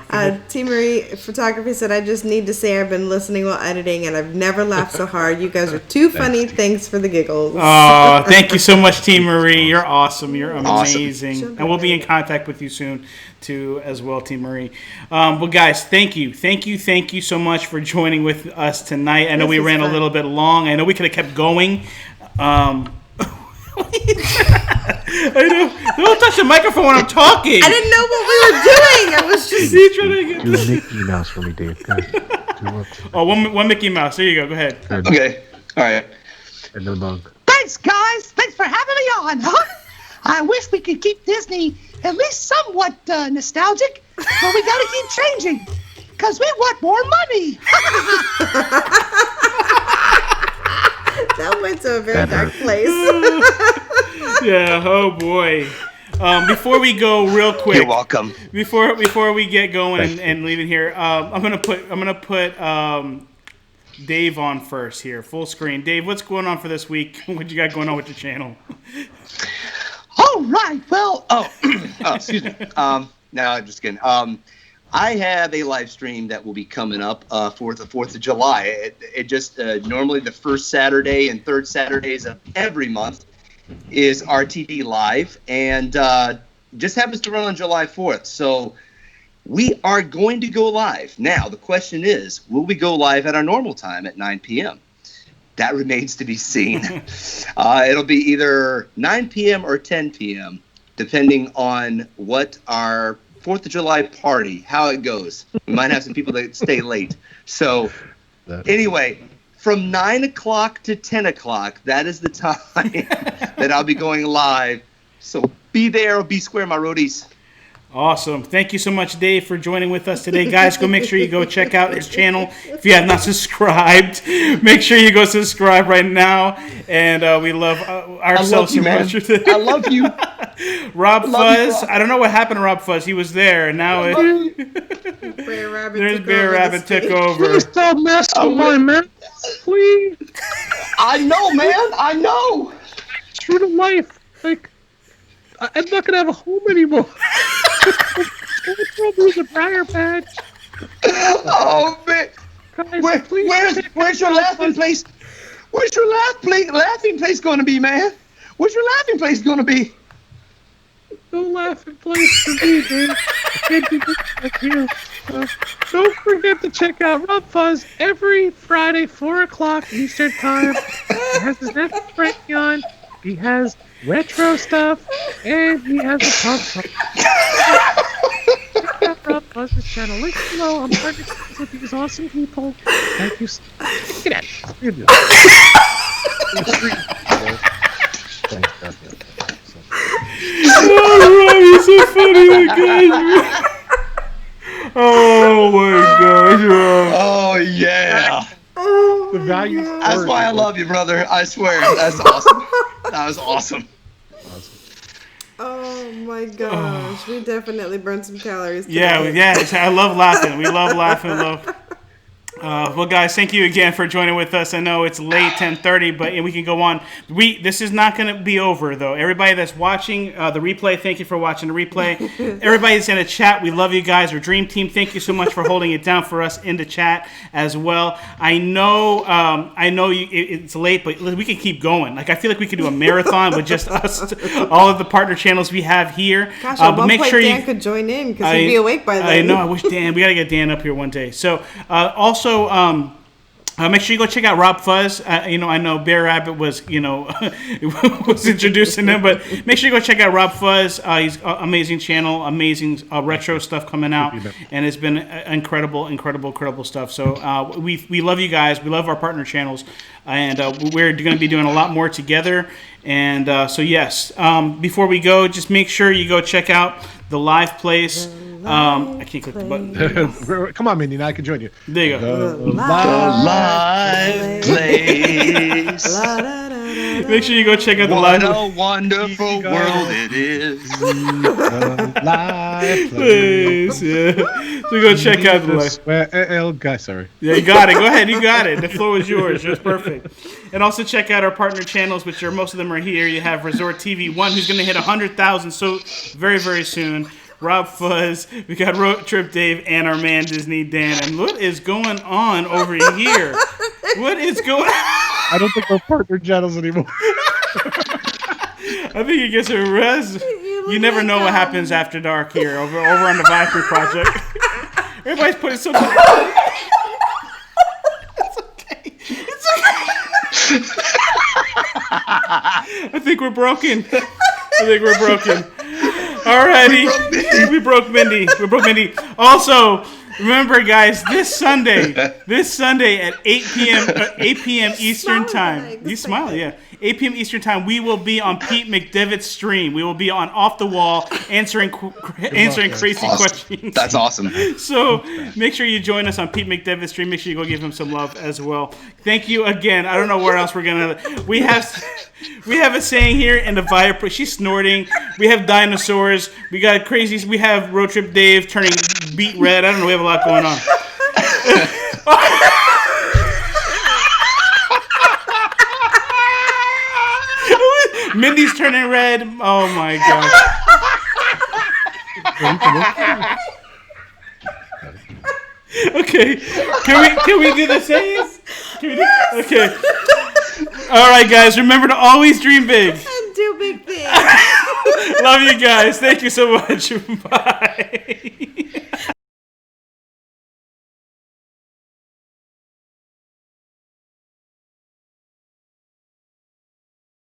T. Marie Photography said, I just need to say I've been listening while editing, and I've never laughed so hard. You guys are too funny. Thanks for the giggles. Oh, thank you so much, T. Marie. You're awesome. You're amazing. Awesome. And we'll be in contact with you soon, too, as well, T. Marie. Well, guys, thank you so much for joining with us tonight. I know we ran a little bit long. I know we could have kept going. I know. Don't touch the microphone when I'm talking. I didn't know what we were doing. I was just trying to get do Mickey Mouse for me, Dave. One Mickey Mouse. There you go. Go ahead. Okay. All right. And no bug. Thanks, guys. Thanks for having me on. I wish we could keep Disney at least somewhat nostalgic, but we got to keep changing because we want more money. That went to a very dark place. Yeah. Oh boy. Before we go, real quick. You're welcome. Before we get going and leaving here, I'm gonna put Dave on first here, full screen. Dave, what's going on for this week? What you got going on with your channel? All right. Well, excuse me. No, I'm just kidding. I have a live stream that will be coming up for the 4th of July. It just normally the first Saturday and third Saturdays of every month is RTD Live, and just happens to run on July 4th. So we are going to go live. Now, the question is, will we go live at our normal time at 9 p.m.? That remains to be seen. It'll be either 9 p.m. or 10 p.m., depending on what our 4th of July party, how it goes. We might have some people that stay late. So anyway, from 9 o'clock to 10 o'clock, that is the time that I'll be going live. So be there or be square, my roadies. Awesome. Thank you so much, Dave, for joining with us today. Guys, go make sure you go check out his channel. If you have not subscribed, make sure you go subscribe right now. And we love ourselves so much. I love you. RobFuz. I don't know what happened to RobFuz. He was there, and now Bear Rabbit took over. Please don't mess with my man. Please. I know, man. I know. True to life. Like, I'm not gonna have a home anymore. I'll lose a briar patch. Oh man! Guys, where's your laughing place? Where's your laughing place going to be, man? Where's your laughing place going to be? No laughing place for me, man. I can't do this here. Don't forget to check out RobFuz every Friday, 4 o'clock Eastern Time. He has his Netflix ranking on. He has retro stuff, and he has a punk. Check out RobFuz's channel. Link below. I'm partnering with these awesome people. Thank you so much. Get out. Oh, Rob, you're so funny, my gosh. Oh my gosh, Rob. Oh yeah. The value. That's why I love you, brother. I swear. That's awesome. That was awesome. Oh my gosh, we definitely burned some calories today. Yeah. I love laughing. We love laughing. Well, guys, thank you again for joining with us. I know it's late, 10:30, but we can go on. This is not going to be over, though. Everybody that's watching the replay, thank you for watching the replay. Everybody that's in the chat, we love you guys. Our dream team, thank you so much for holding it down for us in the chat as well. I know it's late, but we can keep going. Like, I feel like we could do a marathon with just us, all of the partner channels we have here. Gosh, at one point Dan could join in because he'd be awake by then. I know. I wish Dan. We got to get Dan up here one day. So, also. Make sure you go check out RobFuz. I know Bear Rabbit was, was introducing him, but make sure you go check out RobFuz. He's an amazing channel, amazing retro stuff coming out, and it's been incredible stuff. So we love you guys. We love our partner channels, and we're going to be doing a lot more together. And so yes, before we go, just make sure you go check out the live place. I can't click the button. Come on, Mindy. Now I can join you. There you go. The live place. Make sure you go check out the live place. What a wonderful world it is. The live place. Yeah. So go check out the live. Guy, sorry. Yeah, you got it. Go ahead. You got it. The floor is yours. It was perfect. And also check out our partner channels, which most of them are here. You have Resort TV 1, who's going to hit 100,000 so very, very soon. RobFuz, we got Roadtrip Dave, and our man Disney Dan. And what is going on over here? What is going on? I don't think we're partner channels anymore. I think he gets a res. You never know what happens after dark here over on the Viper Project. Everybody's putting so much. It's okay. I think we're broken. Alrighty. We broke Mindy. Also, remember, guys, this Sunday at 8 p.m. Eastern Time. You smile, yeah. 8 p.m. Eastern Time, we will be on Pete McDevitt's stream. We will be on Off the Wall answering crazy questions. That's awesome. So make sure you join us on Pete McDevitt's stream. Make sure you go give him some love as well. Thank you again. I don't know where else we're gonna. We have a saying here in the Viper. She's snorting. We have dinosaurs. We got crazies. We have Road Trip Dave turning beet red. I don't know. We have a lot going on. Mindy's turning red. Oh my gosh. Okay. Can we do the sayings? Okay. All right, guys. Remember to always dream big. And do big things. Love you guys. Thank you so much. Bye.